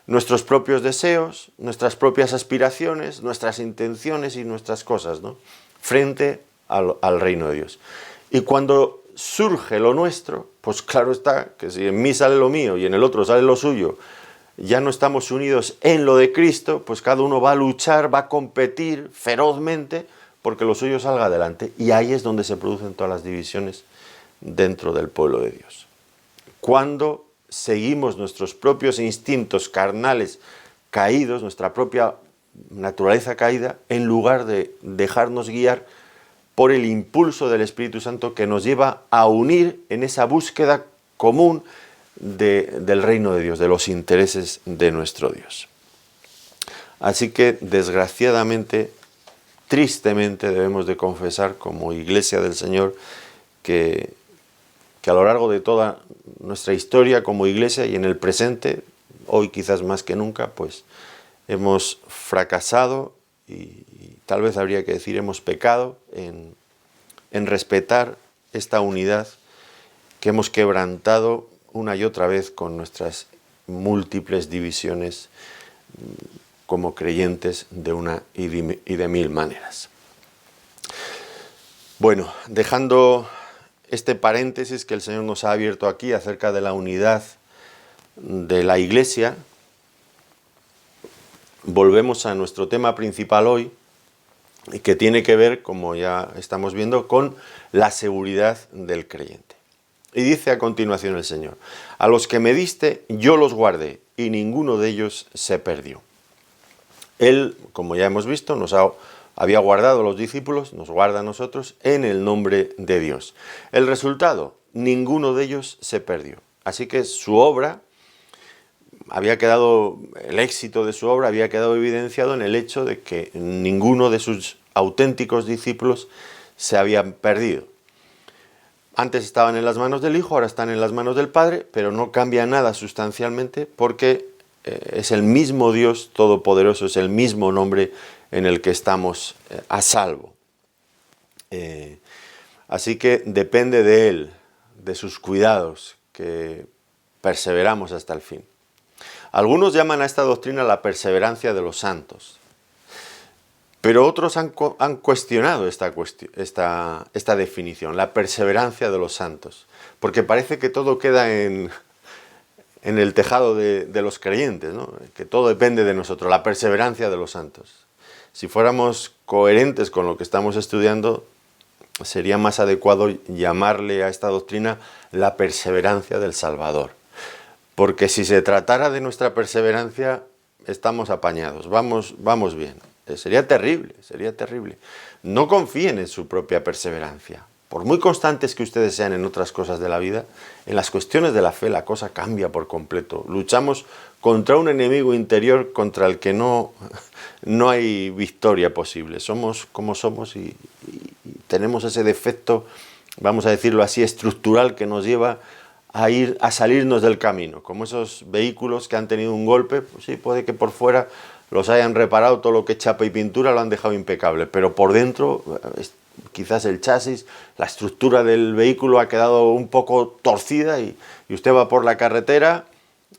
nuestros propios deseos, nuestras propias aspiraciones, nuestras intenciones y nuestras cosas, ¿no?, frente al reino de Dios. Y cuando surge lo nuestro, pues claro está que si en mí sale lo mío y en el otro sale lo suyo, ya no estamos unidos en lo de Cristo, pues cada uno va a luchar, va a competir ferozmente porque lo suyo salga adelante. Y ahí es donde se producen todas las divisiones dentro del pueblo de Dios. Cuando seguimos nuestros propios instintos carnales caídos, nuestra propia naturaleza caída, en lugar de dejarnos guiar por el impulso del Espíritu Santo que nos lleva a unir en esa búsqueda común del reino de Dios, de los intereses de nuestro Dios. Así que, desgraciadamente, tristemente, debemos de confesar como Iglesia del Señor que a lo largo de toda nuestra historia como Iglesia y en el presente, hoy quizás más que nunca, pues hemos fracasado y tal vez habría que decir hemos pecado en respetar esta unidad que hemos quebrantado una y otra vez con nuestras múltiples divisiones como creyentes de una y de mil maneras. Bueno, dejando este paréntesis que el Señor nos ha abierto aquí acerca de la unidad de la Iglesia, volvemos a nuestro tema principal hoy, que tiene que ver, como ya estamos viendo, con la seguridad del creyente. Y dice a continuación el Señor: a los que me diste, yo los guardé, y ninguno de ellos se perdió. Él, como ya hemos visto, había guardado a los discípulos, nos guarda a nosotros, en el nombre de Dios. El resultado, ninguno de ellos se perdió. Así que su obra, el éxito de su obra había quedado evidenciado en el hecho de que ninguno de sus auténticos discípulos se habían perdido. Antes estaban en las manos del Hijo, ahora están en las manos del Padre, pero no cambia nada sustancialmente porque es el mismo Dios Todopoderoso, es el mismo nombre en el que estamos a salvo. Así que depende de Él, de sus cuidados, que perseveramos hasta el fin. Algunos llaman a esta doctrina la perseverancia de los santos, pero otros han cuestionado esta definición, la perseverancia de los santos, porque parece que todo queda en el tejado de los creyentes, ¿no?, que todo depende de nosotros, la perseverancia de los santos. Si fuéramos coherentes con lo que estamos estudiando, sería más adecuado llamarle a esta doctrina la perseverancia del Salvador. Porque si se tratara de nuestra perseverancia, estamos apañados, vamos bien. Sería terrible, sería terrible. No confíen en su propia perseverancia. Por muy constantes que ustedes sean en otras cosas de la vida, en las cuestiones de la fe la cosa cambia por completo. Luchamos contra un enemigo interior contra el que no hay victoria posible. Somos como somos y tenemos ese defecto, vamos a decirlo así, estructural que nos lleva a salirnos del camino. Como esos vehículos que han tenido un golpe, pues sí, puede que por fuera los hayan reparado, todo lo que es chapa y pintura lo han dejado impecable, pero por dentro quizás el chasis, la estructura del vehículo ha quedado un poco torcida y usted va por la carretera,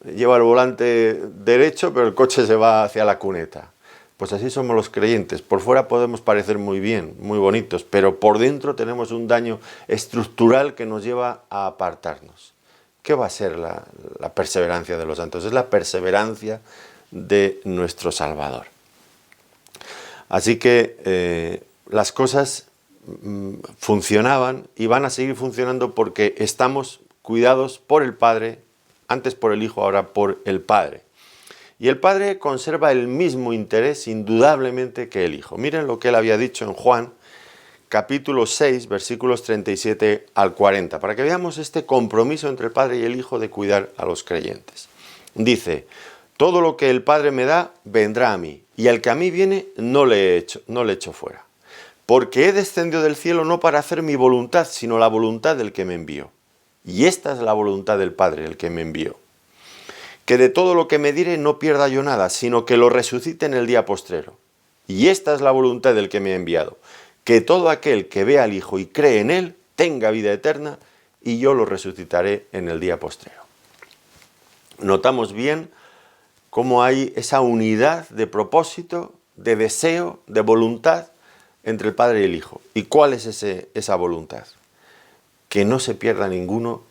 lleva el volante derecho, pero el coche se va hacia la cuneta. Pues así somos los creyentes. Por fuera podemos parecer muy bien, muy bonitos, pero por dentro tenemos un daño estructural que nos lleva a apartarnos. ¿Qué va a ser la perseverancia de los santos? Es la perseverancia de nuestro Salvador. Así que las cosas funcionaban y van a seguir funcionando porque estamos cuidados por el Padre, antes por el Hijo, ahora por el Padre. Y el Padre conserva el mismo interés indudablemente que el Hijo. Miren lo que él había dicho en Juan, capítulo 6, versículos 37 al 40, para que veamos este compromiso entre el Padre y el Hijo de cuidar a los creyentes. Dice: todo lo que el Padre me da, vendrá a mí, y al que a mí viene, no le echo fuera. Porque he descendido del cielo no para hacer mi voluntad, sino la voluntad del que me envió. Y esta es la voluntad del Padre, el que me envió. Que de todo lo que me dire no pierda yo nada, sino que lo resucite en el día postrero. Y esta es la voluntad del que me ha enviado, que todo aquel que vea al Hijo y cree en él, tenga vida eterna, y yo lo resucitaré en el día postrero. Notamos bien cómo hay esa unidad de propósito, de deseo, de voluntad entre el Padre y el Hijo. ¿Y cuál es esa voluntad? Que no se pierda ninguno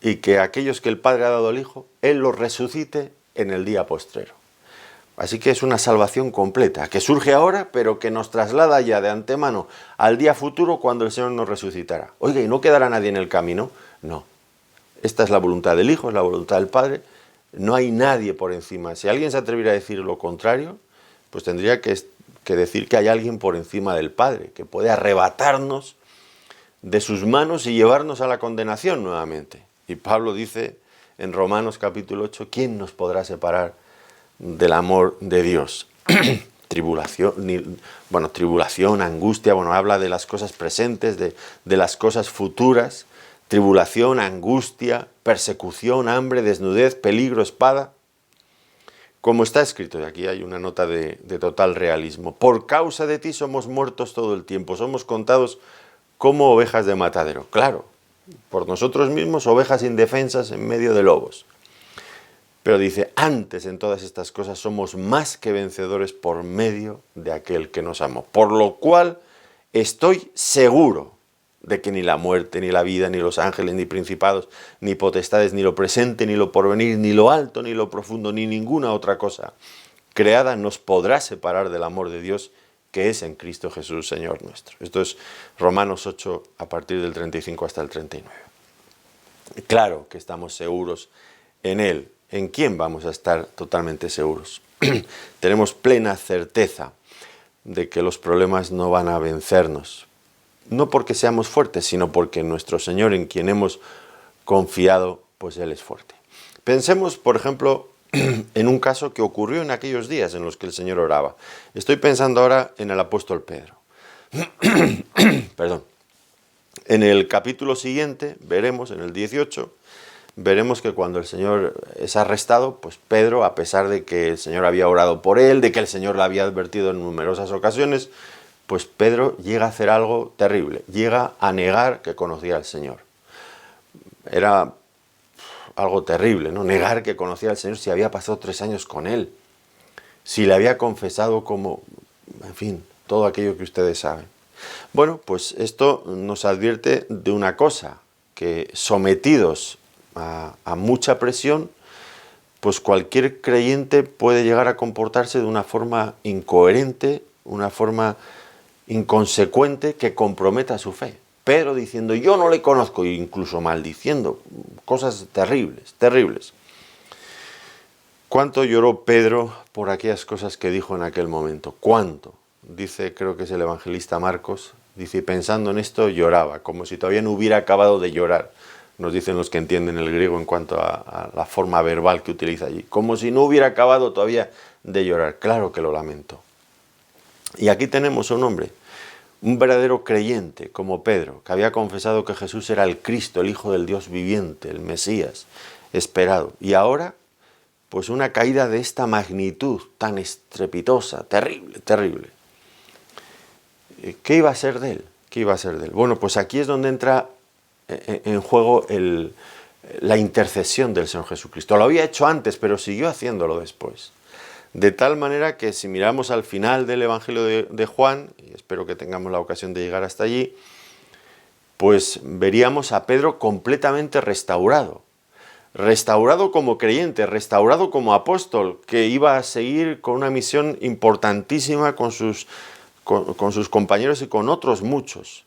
y que aquellos que el Padre ha dado al Hijo, Él los resucite en el día postrero. Así que es una salvación completa, que surge ahora, pero que nos traslada ya de antemano al día futuro cuando el Señor nos resucitará. Oiga, ¿y no quedará nadie en el camino? No. Esta es la voluntad del Hijo, es la voluntad del Padre. No hay nadie por encima. Si alguien se atreviera a decir lo contrario, pues tendría que decir que hay alguien por encima del Padre, que puede arrebatarnos de sus manos y llevarnos a la condenación nuevamente. Y Pablo dice en Romanos capítulo 8, ¿quién nos podrá separar del amor de Dios? Tribulación, angustia, habla de las cosas presentes, de las cosas futuras, tribulación, angustia, persecución, hambre, desnudez, peligro, espada. Como está escrito, y aquí hay una nota de total realismo: por causa de ti somos muertos todo el tiempo, somos contados como ovejas de matadero. Claro, por nosotros mismos, ovejas indefensas en medio de lobos. Pero dice, antes en todas estas cosas somos más que vencedores por medio de aquel que nos amó. Por lo cual estoy seguro de que ni la muerte, ni la vida, ni los ángeles, ni principados, ni potestades, ni lo presente, ni lo porvenir, ni lo alto, ni lo profundo, ni ninguna otra cosa creada nos podrá separar del amor de Dios que es en Cristo Jesús, Señor nuestro. Esto es Romanos 8, a partir del 35 hasta el 39. Claro que estamos seguros en Él. ¿En quién vamos a estar totalmente seguros? Tenemos plena certeza de que los problemas no van a vencernos. No porque seamos fuertes, sino porque nuestro Señor, en quien hemos confiado, pues Él es fuerte. Pensemos, por ejemplo, en un caso que ocurrió en aquellos días en los que el Señor oraba. Estoy pensando ahora en el apóstol Pedro. Perdón. En el capítulo siguiente, veremos, en el 18, veremos que cuando el Señor es arrestado, pues Pedro, a pesar de que el Señor había orado por él, de que el Señor le había advertido en numerosas ocasiones, pues Pedro llega a hacer algo terrible, llega a negar que conocía al Señor. Era algo terrible, ¿no? Negar que conocía al Señor si había pasado 3 años con Él, si le había confesado como, en fin, todo aquello que ustedes saben. Bueno, pues esto nos advierte de una cosa, que sometidos a mucha presión, pues cualquier creyente puede llegar a comportarse de una forma incoherente, una forma inconsecuente que comprometa su fe. Pedro diciendo, yo no le conozco, e incluso maldiciendo, cosas terribles, terribles. ¿Cuánto lloró Pedro por aquellas cosas que dijo en aquel momento? ¿Cuánto? Dice, creo que es el evangelista Marcos, dice, y pensando en esto lloraba, como si todavía no hubiera acabado de llorar. Nos dicen los que entienden el griego en cuanto a la forma verbal que utiliza allí. Como si no hubiera acabado todavía de llorar. Claro que lo lamentó. Y aquí tenemos a un hombre, un verdadero creyente como Pedro, que había confesado que Jesús era el Cristo, el Hijo del Dios viviente, el Mesías esperado. Y ahora, pues una caída de esta magnitud tan estrepitosa, terrible, terrible. ¿Qué iba a ser de él? ¿Qué iba a ser de él? Bueno, pues aquí es donde entra en juego la intercesión del Señor Jesucristo. Lo había hecho antes, pero siguió haciéndolo después. De tal manera que si miramos al final del Evangelio de Juan, y espero que tengamos la ocasión de llegar hasta allí, pues veríamos a Pedro completamente restaurado. Restaurado como creyente, restaurado como apóstol, que iba a seguir con una misión importantísima con sus compañeros y con otros muchos.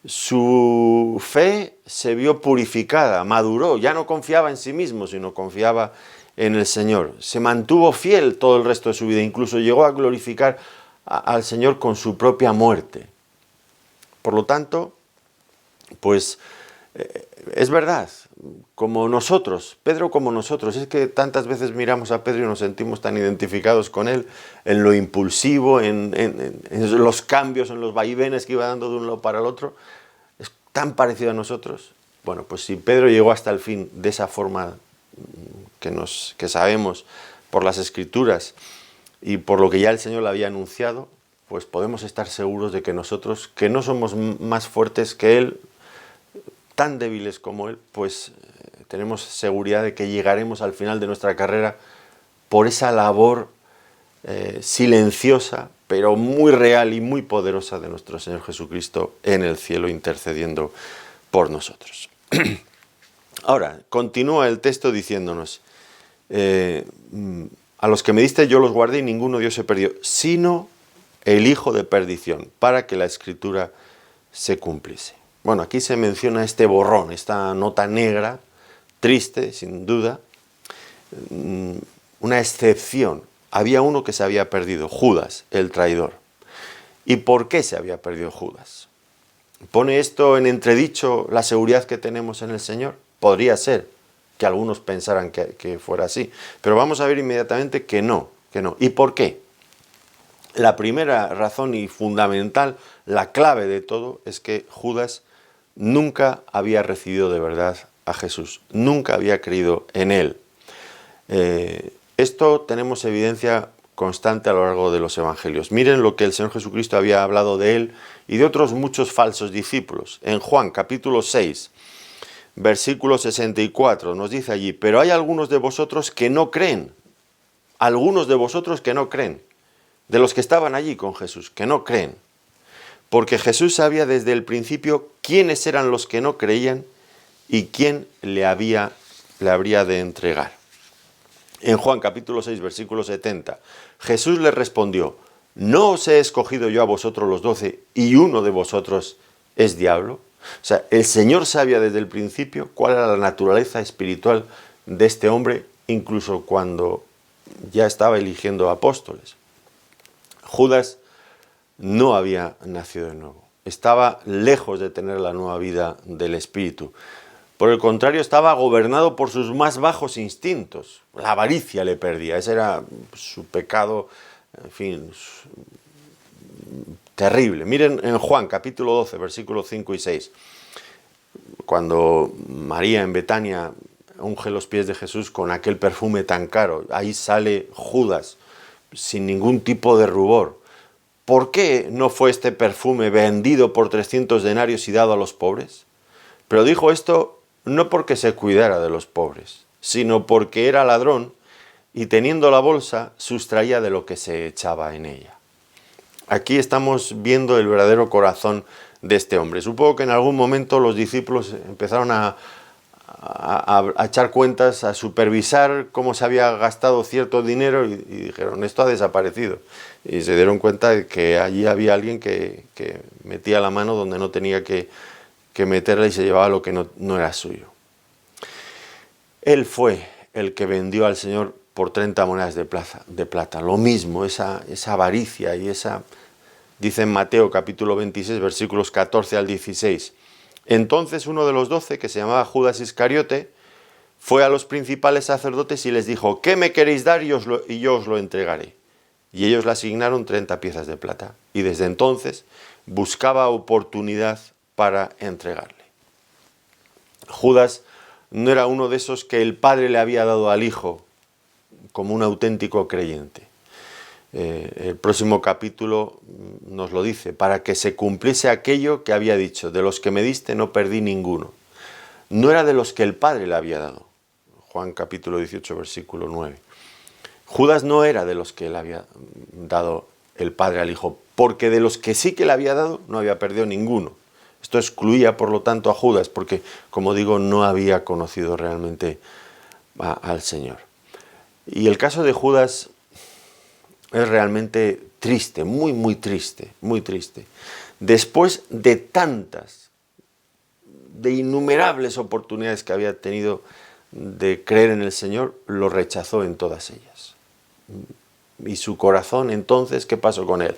Su fe se vio purificada, maduró, ya no confiaba en sí mismo, sino confiaba en el Señor. Se mantuvo fiel todo el resto de su vida, incluso llegó a glorificar al Señor con su propia muerte. Por lo tanto, pues es verdad, como nosotros, Pedro como nosotros, es que tantas veces miramos a Pedro y nos sentimos tan identificados con él, en lo impulsivo, en los cambios, en los vaivenes que iba dando de un lado para el otro, es tan parecido a nosotros. Bueno, pues si Pedro llegó hasta el fin de esa forma que sabemos por las Escrituras y por lo que ya el Señor le había anunciado, pues podemos estar seguros de que nosotros, que no somos más fuertes que Él, tan débiles como Él, pues tenemos seguridad de que llegaremos al final de nuestra carrera por esa labor silenciosa, pero muy real y muy poderosa de nuestro Señor Jesucristo en el cielo intercediendo por nosotros. Ahora, continúa el texto diciéndonos, a los que me diste yo los guardé y ninguno de ellos se perdió, sino el hijo de perdición, para que la Escritura se cumpliese. Bueno, aquí se menciona este borrón, esta nota negra, triste, sin duda, una excepción. Había uno que se había perdido, Judas, el traidor. ¿Y por qué se había perdido Judas? ¿Pone esto en entredicho la seguridad que tenemos en el Señor? Podría ser que algunos pensaran que fuera así, pero vamos a ver inmediatamente que no, que no. ¿Y por qué? La primera razón y fundamental, la clave de todo, es que Judas nunca había recibido de verdad a Jesús, nunca había creído en Él. Esto tenemos evidencia constante a lo largo de los evangelios. Miren lo que el Señor Jesucristo había hablado de Él y de otros muchos falsos discípulos. En Juan capítulo 6, versículo 64, nos dice allí, pero hay algunos de vosotros que no creen, algunos de vosotros que no creen, de los que estaban allí con Jesús, que no creen. Porque Jesús sabía desde el principio quiénes eran los que no creían y quién le habría de entregar. En Juan capítulo 6, versículo 70, Jesús le respondió, ¿no os he escogido yo a vosotros los 12 y uno de vosotros es diablo? O sea, el Señor sabía desde el principio cuál era la naturaleza espiritual de este hombre, incluso cuando ya estaba eligiendo apóstoles. Judas no había nacido de nuevo, estaba lejos de tener la nueva vida del Espíritu. Por el contrario, estaba gobernado por sus más bajos instintos. La avaricia le perdía, ese era su pecado, en fin, terrible. Miren en Juan capítulo 12, versículos 5 y 6, cuando María en Betania unge los pies de Jesús con aquel perfume tan caro, ahí sale Judas sin ningún tipo de rubor. ¿Por qué no fue este perfume vendido por 300 denarios y dado a los pobres? Pero dijo esto no porque se cuidara de los pobres, sino porque era ladrón y teniendo la bolsa sustraía de lo que se echaba en ella. Aquí estamos viendo el verdadero corazón de este hombre. Supongo que en algún momento los discípulos empezaron a echar cuentas, a supervisar cómo se había gastado cierto dinero y dijeron, esto ha desaparecido. Y se dieron cuenta de que allí había alguien que metía la mano donde no tenía que meterla y se llevaba lo que no era suyo. Él fue el que vendió al Señor por 30 monedas de plata. Lo mismo, esa avaricia y esa, dice en Mateo capítulo 26, versículos 14 al 16. Entonces uno de los 12, que se llamaba Judas Iscariote, fue a los principales sacerdotes y les dijo, ¿qué me queréis dar y yo os lo entregaré? Y ellos le asignaron 30 piezas de plata. Y desde entonces buscaba oportunidad para entregarle. Judas no era uno de esos que el padre le había dado al hijo como un auténtico creyente. El próximo capítulo nos lo dice, para que se cumpliese aquello que había dicho, de los que me diste no perdí ninguno. No era de los que el Padre le había dado. Juan capítulo 18, versículo 9. Judas no era de los que le había dado el Padre al Hijo, porque de los que sí que le había dado no había perdido ninguno. Esto excluía, por lo tanto, a Judas, porque, como digo, no había conocido realmente al Señor. Y el caso de Judas es realmente triste, muy, muy triste, muy triste. Después de innumerables oportunidades que había tenido de creer en el Señor, lo rechazó en todas ellas. Y su corazón, entonces, ¿qué pasó con él?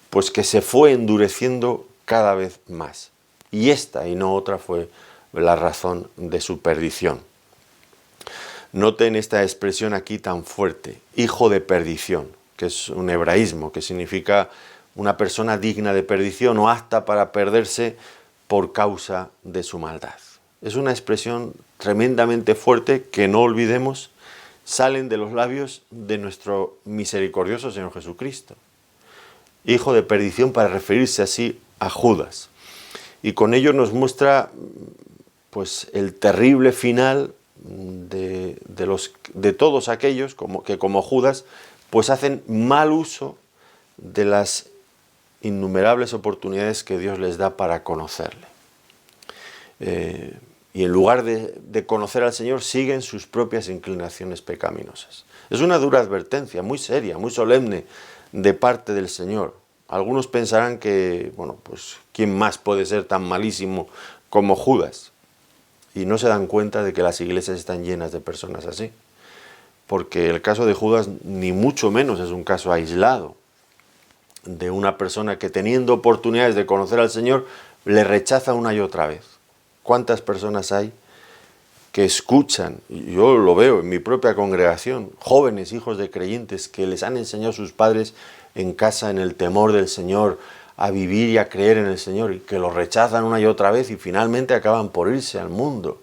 Pues que se fue endureciendo cada vez más. Y esta y no otra fue la razón de su perdición. Noten esta expresión aquí tan fuerte, hijo de perdición, que es un hebraísmo, que significa una persona digna de perdición o apta para perderse por causa de su maldad. Es una expresión tremendamente fuerte que no olvidemos, salen de los labios de nuestro misericordioso Señor Jesucristo. Hijo de perdición, para referirse así a Judas. Y con ello nos muestra pues el terrible final de todos aquellos que como Judas pues hacen mal uso de las innumerables oportunidades que Dios les da para conocerle. Y en lugar de conocer al Señor, siguen sus propias inclinaciones pecaminosas. Es una dura advertencia, muy seria, muy solemne de parte del Señor. Algunos pensarán que, bueno, pues, ¿quién más puede ser tan malísimo como Judas? Y no se dan cuenta de que las iglesias están llenas de personas así. Porque el caso de Judas ni mucho menos es un caso aislado de una persona que, teniendo oportunidades de conocer al Señor, le rechaza una y otra vez. ¿Cuántas personas hay que escuchan? Yo lo veo en mi propia congregación, jóvenes hijos de creyentes que les han enseñado sus padres en casa en el temor del Señor, a vivir y a creer en el Señor, y que lo rechazan una y otra vez y finalmente acaban por irse al mundo.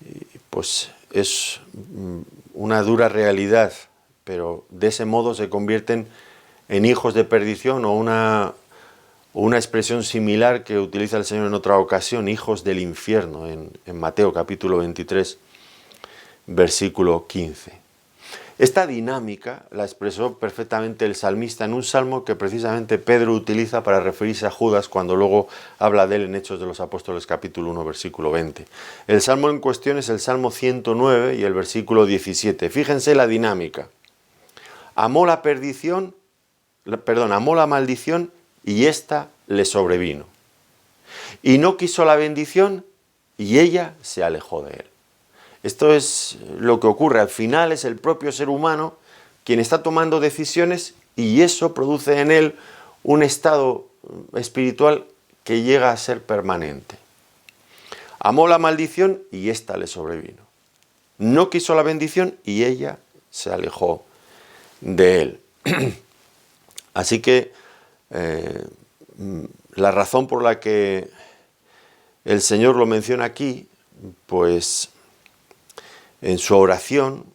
Y pues es una dura realidad, pero de ese modo se convierten en hijos de perdición, o una expresión similar que utiliza el Señor en otra ocasión, hijos del infierno, en Mateo capítulo 23, versículo 15. Esta dinámica la expresó perfectamente el salmista en un salmo que precisamente Pedro utiliza para referirse a Judas cuando luego habla de él en Hechos de los Apóstoles capítulo 1, versículo 20. El salmo en cuestión es el Salmo 109 y el versículo 17. Fíjense la dinámica. Amó la maldición y ésta le sobrevino. Y no quiso la bendición y ella se alejó de él. Esto es lo que ocurre. Al final es el propio ser humano quien está tomando decisiones y eso produce en él un estado espiritual que llega a ser permanente. Amó la maldición y ésta le sobrevino. No quiso la bendición y ella se alejó de él. Así que la razón por la que el Señor lo menciona aquí, pues en su oración,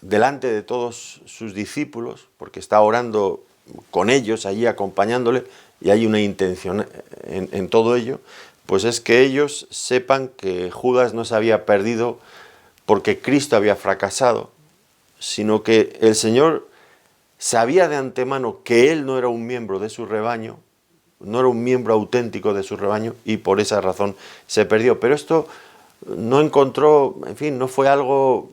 delante de todos sus discípulos, porque está orando con ellos, allí acompañándole, y hay una intención en todo ello, pues es que ellos sepan que Judas no se había perdido porque Cristo había fracasado, sino que el Señor sabía de antemano que él no era un miembro de su rebaño, no era un miembro auténtico de su rebaño, y por esa razón se perdió. Pero esto no encontró, en fin, no fue algo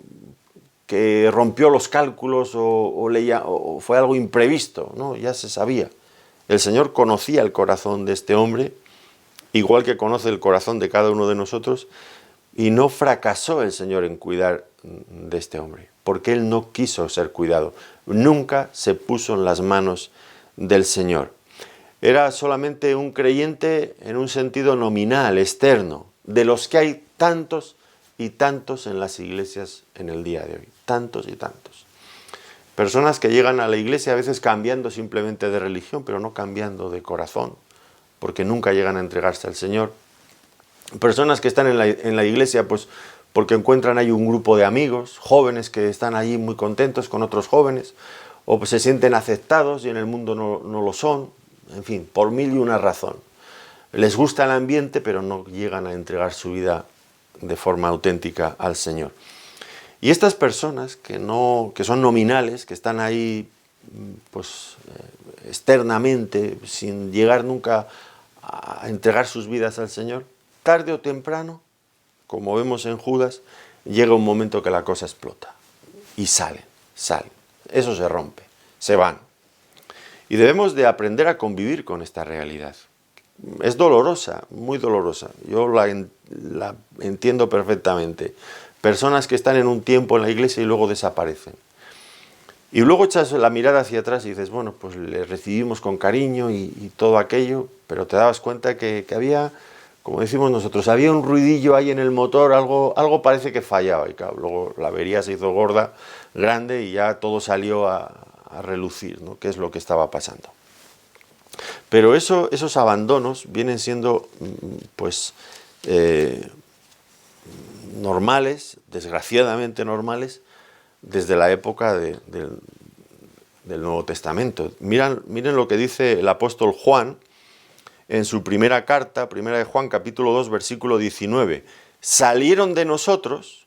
que rompió los cálculos o fue algo imprevisto, ¿no? Ya se sabía. El Señor conocía el corazón de este hombre, igual que conoce el corazón de cada uno de nosotros, y no fracasó el Señor en cuidar de este hombre, porque él no quiso ser cuidado. Nunca se puso en las manos del Señor. Era solamente un creyente en un sentido nominal, externo, de los que hay tantos y tantos en las iglesias en el día de hoy. Tantos y tantos. Personas que llegan a la iglesia a veces cambiando simplemente de religión, pero no cambiando de corazón, porque nunca llegan a entregarse al Señor. Personas que están en la iglesia pues porque encuentran ahí un grupo de amigos, jóvenes que están allí muy contentos con otros jóvenes, o pues se sienten aceptados y en el mundo no lo son, en fin, por mil y una razón. Les gusta el ambiente, pero no llegan a entregar su vida de forma auténtica al Señor. Y estas personas que son nominales, que están ahí pues externamente, sin llegar nunca a entregar sus vidas al Señor, tarde o temprano, como vemos en Judas, llega un momento que la cosa explota y salen. Eso se rompe, se van. Y debemos de aprender a convivir con esta realidad. Es dolorosa, muy dolorosa. Yo la entiendo perfectamente. Personas que están en un tiempo en la iglesia y luego desaparecen. Y luego echas la mirada hacia atrás y dices, bueno, pues le recibimos con cariño y todo aquello, pero te dabas cuenta que había, como decimos nosotros, había un ruidillo ahí en el motor, algo parece que fallaba. Y claro, luego la avería se hizo gorda, grande, y ya todo salió a relucir, ¿no? ¿Qué es lo que estaba pasando? Pero esos abandonos vienen siendo, pues, normales, desgraciadamente normales, desde la época del Nuevo Testamento. Miren lo que dice el apóstol Juan en su primera carta, primera de Juan, capítulo 2, versículo 19. Salieron de nosotros,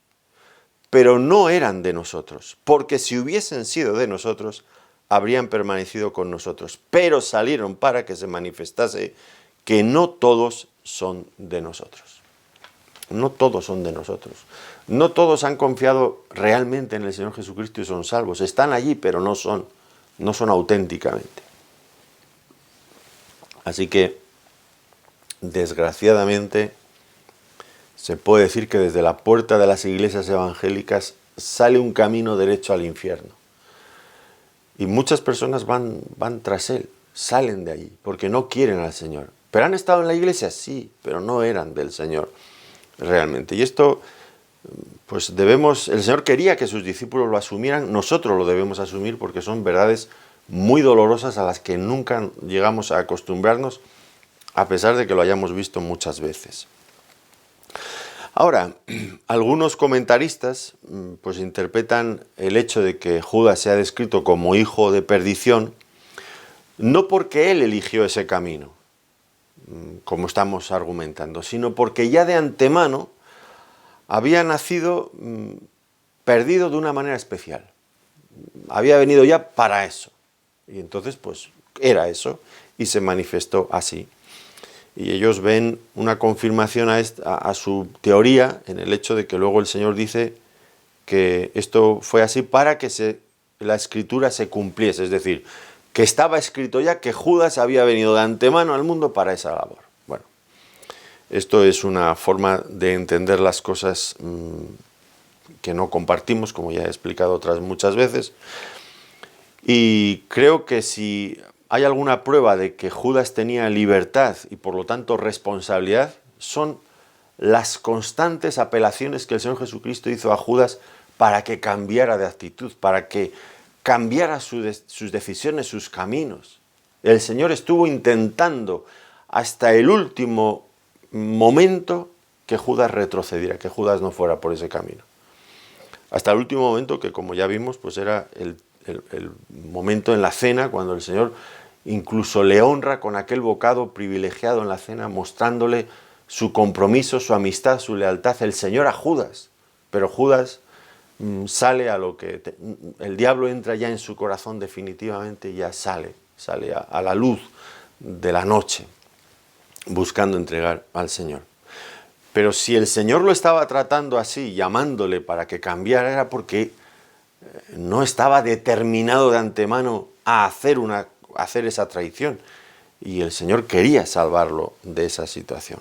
pero no eran de nosotros, porque si hubiesen sido de nosotros, habrían permanecido con nosotros. Pero salieron para que se manifestase que no todos son de nosotros. No todos son de nosotros. No todos han confiado realmente en el Señor Jesucristo y son salvos. Están allí, pero no son auténticamente. Así que, desgraciadamente, se puede decir que desde la puerta de las iglesias evangélicas sale un camino derecho al infierno. Y muchas personas van tras él, salen de allí, porque no quieren al Señor. ¿Pero han estado en la iglesia? Sí, pero no eran del Señor realmente. Y esto, pues el Señor quería que sus discípulos lo asumieran, nosotros lo debemos asumir porque son verdades muy dolorosas a las que nunca llegamos a acostumbrarnos, a pesar de que lo hayamos visto muchas veces. Ahora, algunos comentaristas pues interpretan el hecho de que Judas sea descrito como hijo de perdición, no porque él eligió ese camino, como estamos argumentando, sino porque ya de antemano había nacido perdido de una manera especial. Había venido ya para eso. Y entonces, pues, era eso y se manifestó así. Y ellos ven una confirmación a su teoría en el hecho de que luego el Señor dice que esto fue así para que la escritura se cumpliese. Es decir, que estaba escrito ya que Judas había venido de antemano al mundo para esa labor. Bueno, esto es una forma de entender las cosas que no compartimos, como ya he explicado otras muchas veces. Y creo que si hay alguna prueba de que Judas tenía libertad y por lo tanto responsabilidad, son las constantes apelaciones que el Señor Jesucristo hizo a Judas para que cambiara de actitud, para que cambiara sus decisiones, sus caminos. El Señor estuvo intentando hasta el último momento que Judas retrocediera, que Judas no fuera por ese camino. Hasta el último momento que, como ya vimos, pues era el momento en la cena, cuando el Señor incluso le honra con aquel bocado privilegiado en la cena, mostrándole su compromiso, su amistad, su lealtad, el Señor a Judas. Pero Judas sale a lo que... el diablo entra ya en su corazón definitivamente y ya sale a la luz de la noche, buscando entregar al Señor. Pero si el Señor lo estaba tratando así, llamándole para que cambiara, era porque no estaba determinado de antemano a hacer esa traición. Y el Señor quería salvarlo de esa situación.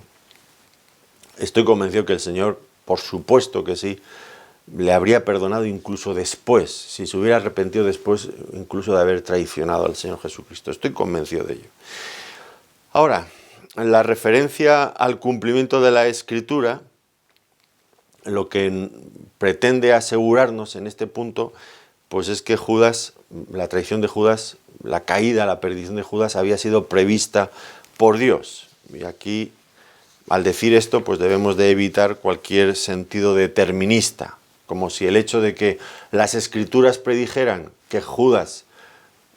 Estoy convencido que el Señor, por supuesto que sí, le habría perdonado incluso después, si se hubiera arrepentido después, incluso de haber traicionado al Señor Jesucristo. Estoy convencido de ello. Ahora, la referencia al cumplimiento de la Escritura, lo que pretende asegurarnos en este punto, pues es que Judas, la traición de Judas, la caída, la perdición de Judas había sido prevista por Dios. Y aquí, al decir esto, pues debemos de evitar cualquier sentido determinista, como si el hecho de que las Escrituras predijeran que Judas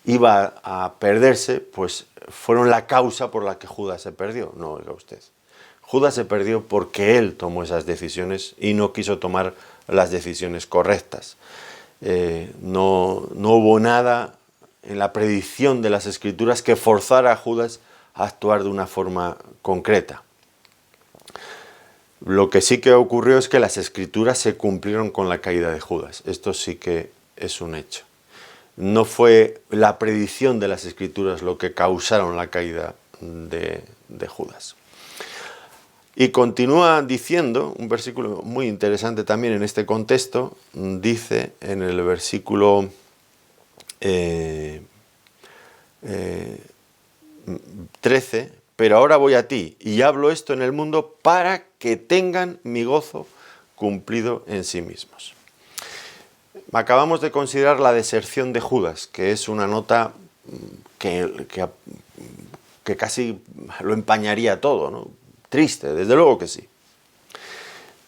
iba a perderse, pues fueron la causa por la que Judas se perdió. No, oiga usted. Judas se perdió porque él tomó esas decisiones y no quiso tomar las decisiones correctas. No hubo nada en la predicción de las Escrituras que forzara a Judas a actuar de una forma concreta. Lo que sí que ocurrió es que las Escrituras se cumplieron con la caída de Judas. Esto sí que es un hecho. No fue la predicción de las Escrituras lo que causaron la caída de Judas. Y continúa diciendo, un versículo muy interesante también en este contexto, dice en el versículo 13, pero ahora voy a ti y hablo esto en el mundo para que tengan mi gozo cumplido en sí mismos. Acabamos de considerar la deserción de Judas, que es una nota que casi lo empañaría todo, ¿no? Triste, desde luego que sí.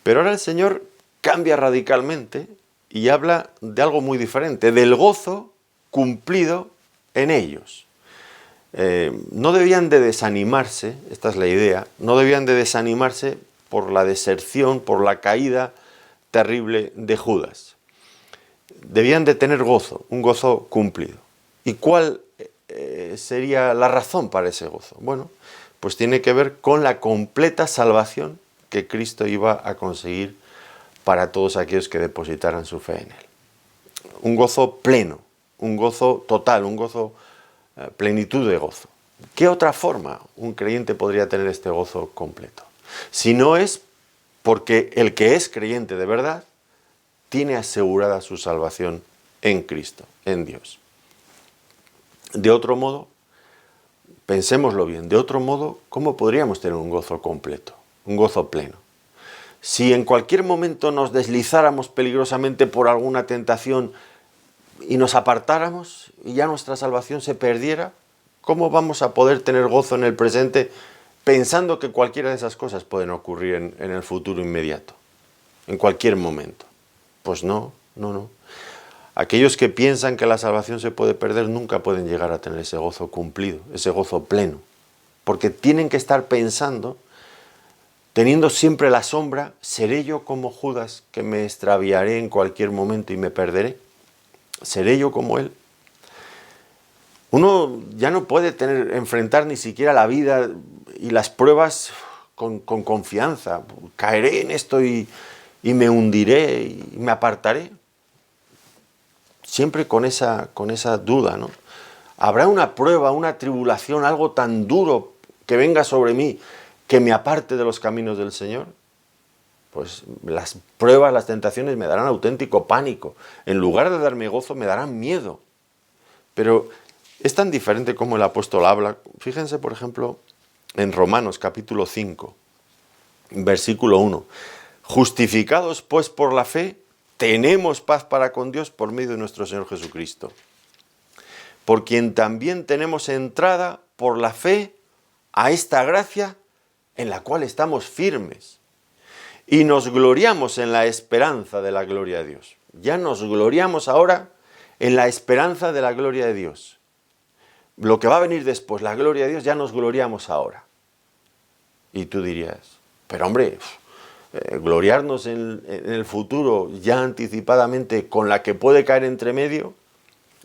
Pero ahora el Señor cambia radicalmente y habla de algo muy diferente, del gozo cumplido en ellos. No debían de desanimarse, esta es la idea, no debían de desanimarse por la deserción, por la caída terrible de Judas. Debían de tener gozo, un gozo cumplido. ¿Y cuál sería la razón para ese gozo? Bueno, pues tiene que ver con la completa salvación que Cristo iba a conseguir para todos aquellos que depositaran su fe en Él. Un gozo pleno, un gozo total, un gozo, plenitud de gozo. ¿Qué otra forma un creyente podría tener este gozo completo? Si no es porque el que es creyente de verdad tiene asegurada su salvación en Cristo, en Dios. De otro modo, pensémoslo bien, de otro modo, ¿cómo podríamos tener un gozo completo, un gozo pleno? Si en cualquier momento nos deslizáramos peligrosamente por alguna tentación y nos apartáramos y ya nuestra salvación se perdiera, ¿cómo vamos a poder tener gozo en el presente pensando que cualquiera de esas cosas pueden ocurrir en el futuro inmediato, en cualquier momento? Pues no. Aquellos que piensan que la salvación se puede perder nunca pueden llegar a tener ese gozo cumplido, ese gozo pleno, porque tienen que estar pensando, teniendo siempre la sombra, ¿seré yo como Judas que me extraviaré en cualquier momento y me perderé? ¿Seré yo como él? Uno ya no puede enfrentar ni siquiera la vida y las pruebas con confianza. Caeré en esto y me hundiré y me apartaré. Siempre con esa duda, ¿no? ¿Habrá una prueba, una tribulación, algo tan duro que venga sobre mí que me aparte de los caminos del Señor? Pues las pruebas, las tentaciones me darán auténtico pánico. En lugar de darme gozo, me darán miedo. Pero es tan diferente como el apóstol habla. Fíjense, por ejemplo, en Romanos capítulo 5, versículo 1. Justificados pues por la fe, tenemos paz para con Dios por medio de nuestro Señor Jesucristo, por quien también tenemos entrada por la fe a esta gracia en la cual estamos firmes y nos gloriamos en la esperanza de la gloria de Dios. Ya nos gloriamos ahora en la esperanza de la gloria de Dios. Lo que va a venir después, la gloria de Dios, ya nos gloriamos ahora. Y tú dirías, pero hombre, gloriarnos en el futuro ya anticipadamente con la que puede caer entre medio.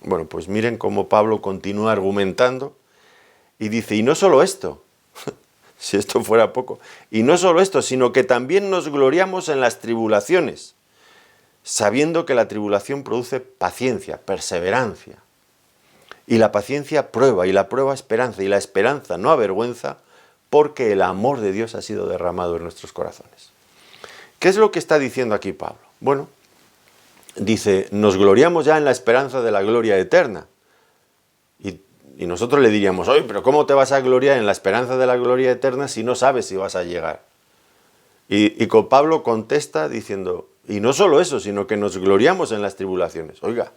Bueno, pues miren cómo Pablo continúa argumentando y dice, y no solo esto, si esto fuera poco, y no solo esto, sino que también nos gloriamos en las tribulaciones, sabiendo que la tribulación produce paciencia, perseverancia, y la paciencia prueba, y la prueba esperanza, y la esperanza no avergüenza, porque el amor de Dios ha sido derramado en nuestros corazones. ¿Qué es lo que está diciendo aquí Pablo? Bueno, dice, nos gloriamos ya en la esperanza de la gloria eterna. Y nosotros le diríamos, oye, pero ¿cómo te vas a gloriar en la esperanza de la gloria eterna si no sabes si vas a llegar? Y con Pablo contesta diciendo, y no solo eso, sino que nos gloriamos en las tribulaciones. Oiga,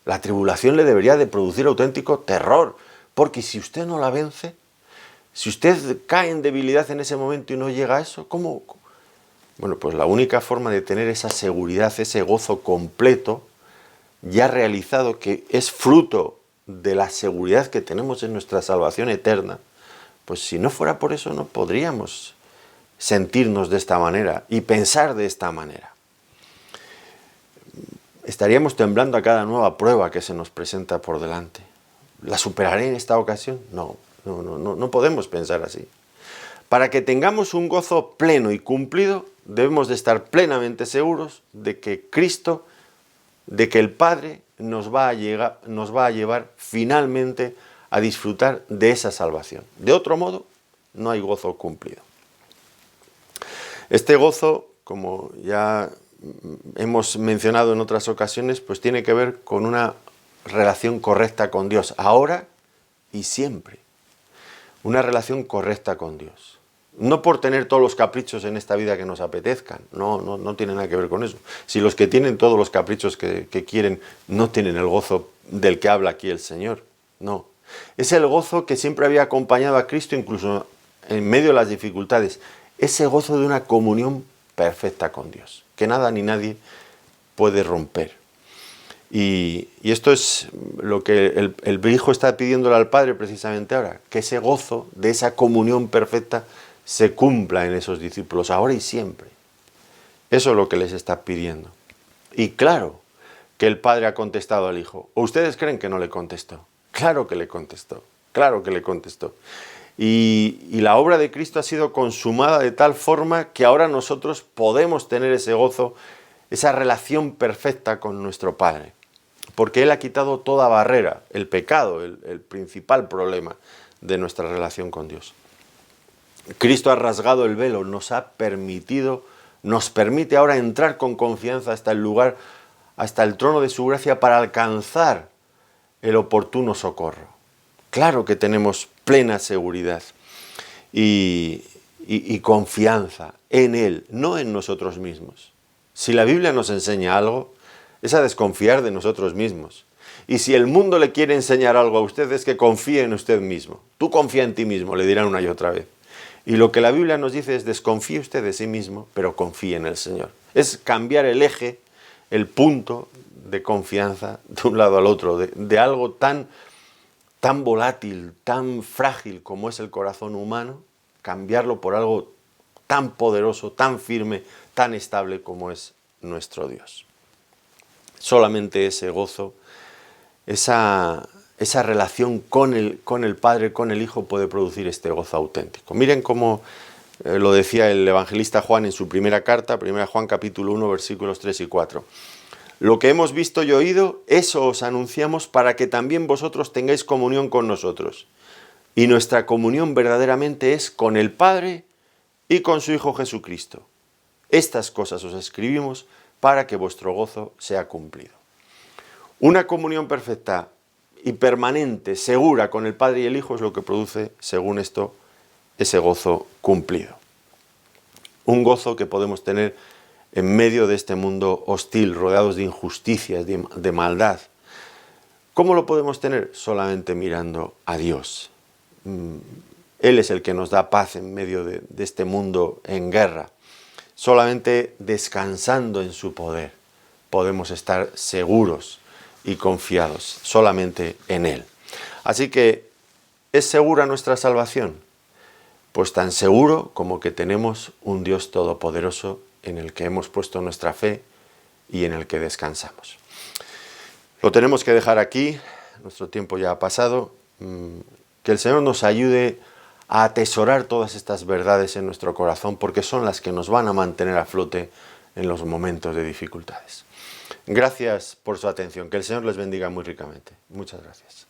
la tribulación le debería de producir auténtico terror, porque si usted no la vence, si usted cae en debilidad en ese momento y no llega a eso, ¿cómo? Bueno, pues la única forma de tener esa seguridad, ese gozo completo, ya realizado, que es fruto de la seguridad que tenemos en nuestra salvación eterna, pues si no fuera por eso no podríamos sentirnos de esta manera y pensar de esta manera. ¿Estaríamos temblando a cada nueva prueba que se nos presenta por delante? ¿La superaré en esta ocasión? No podemos pensar así. Para que tengamos un gozo pleno y cumplido, debemos de estar plenamente seguros de que Cristo, de que el Padre nos va a llevar finalmente a disfrutar de esa salvación. De otro modo, no hay gozo cumplido. Este gozo, como ya hemos mencionado en otras ocasiones, pues tiene que ver con una relación correcta con Dios, ahora y siempre. Una relación correcta con Dios. No por tener todos los caprichos en esta vida que nos apetezcan, no tiene nada que ver con eso. Si los que tienen todos los caprichos que quieren no tienen el gozo del que habla aquí el Señor, no. Es el gozo que siempre había acompañado a Cristo, incluso en medio de las dificultades. Ese gozo de una comunión perfecta con Dios, que nada ni nadie puede romper. Y esto es lo que el Hijo está pidiéndole al Padre precisamente ahora, que ese gozo de esa comunión perfecta se cumpla en esos discípulos, ahora y siempre. Eso es lo que les está pidiendo. Y claro que el Padre ha contestado al Hijo. ¿O ustedes creen que no le contestó? Claro que le contestó, claro que le contestó. Y la obra de Cristo ha sido consumada de tal forma que ahora nosotros podemos tener ese gozo, esa relación perfecta con nuestro Padre. Porque Él ha quitado toda barrera, el pecado, el principal problema de nuestra relación con Dios. Cristo ha rasgado el velo, nos permite ahora entrar con confianza hasta el lugar, hasta el trono de su gracia para alcanzar el oportuno socorro. Claro que tenemos plena seguridad y confianza en Él, no en nosotros mismos. Si la Biblia nos enseña algo, es a desconfiar de nosotros mismos. Y si el mundo le quiere enseñar algo a usted, es que confíe en usted mismo. Tú confía en ti mismo, le dirán una y otra vez. Y lo que la Biblia nos dice es desconfíe usted de sí mismo, pero confíe en el Señor. Es cambiar el eje, el punto de confianza de un lado al otro, de algo tan volátil, tan frágil como es el corazón humano, cambiarlo por algo tan poderoso, tan firme, tan estable como es nuestro Dios. Solamente ese gozo, esa relación con el Padre, con el Hijo, puede producir este gozo auténtico. Miren cómo lo decía el evangelista Juan en su primera carta, 1 Juan capítulo 1, versículos 3 y 4. Lo que hemos visto y oído, eso os anunciamos para que también vosotros tengáis comunión con nosotros. Y nuestra comunión verdaderamente es con el Padre y con su Hijo Jesucristo. Estas cosas os escribimos para que vuestro gozo sea cumplido. Una comunión perfecta y permanente, segura con el Padre y el Hijo es lo que produce, según esto, ese gozo cumplido. Un gozo que podemos tener en medio de este mundo hostil, rodeados de injusticias, de maldad. ¿Cómo lo podemos tener? Solamente mirando a Dios. Él es el que nos da paz en medio de este mundo en guerra. Solamente descansando en su poder podemos estar seguros y confiados, solamente en Él. Así que, ¿es segura nuestra salvación? Pues tan seguro como que tenemos un Dios todopoderoso en el que hemos puesto nuestra fe y en el que descansamos. Lo tenemos que dejar aquí, nuestro tiempo ya ha pasado. Que el Señor nos ayude a atesorar todas estas verdades en nuestro corazón, porque son las que nos van a mantener a flote en los momentos de dificultades. Gracias por su atención, que el Señor les bendiga muy ricamente. Muchas gracias.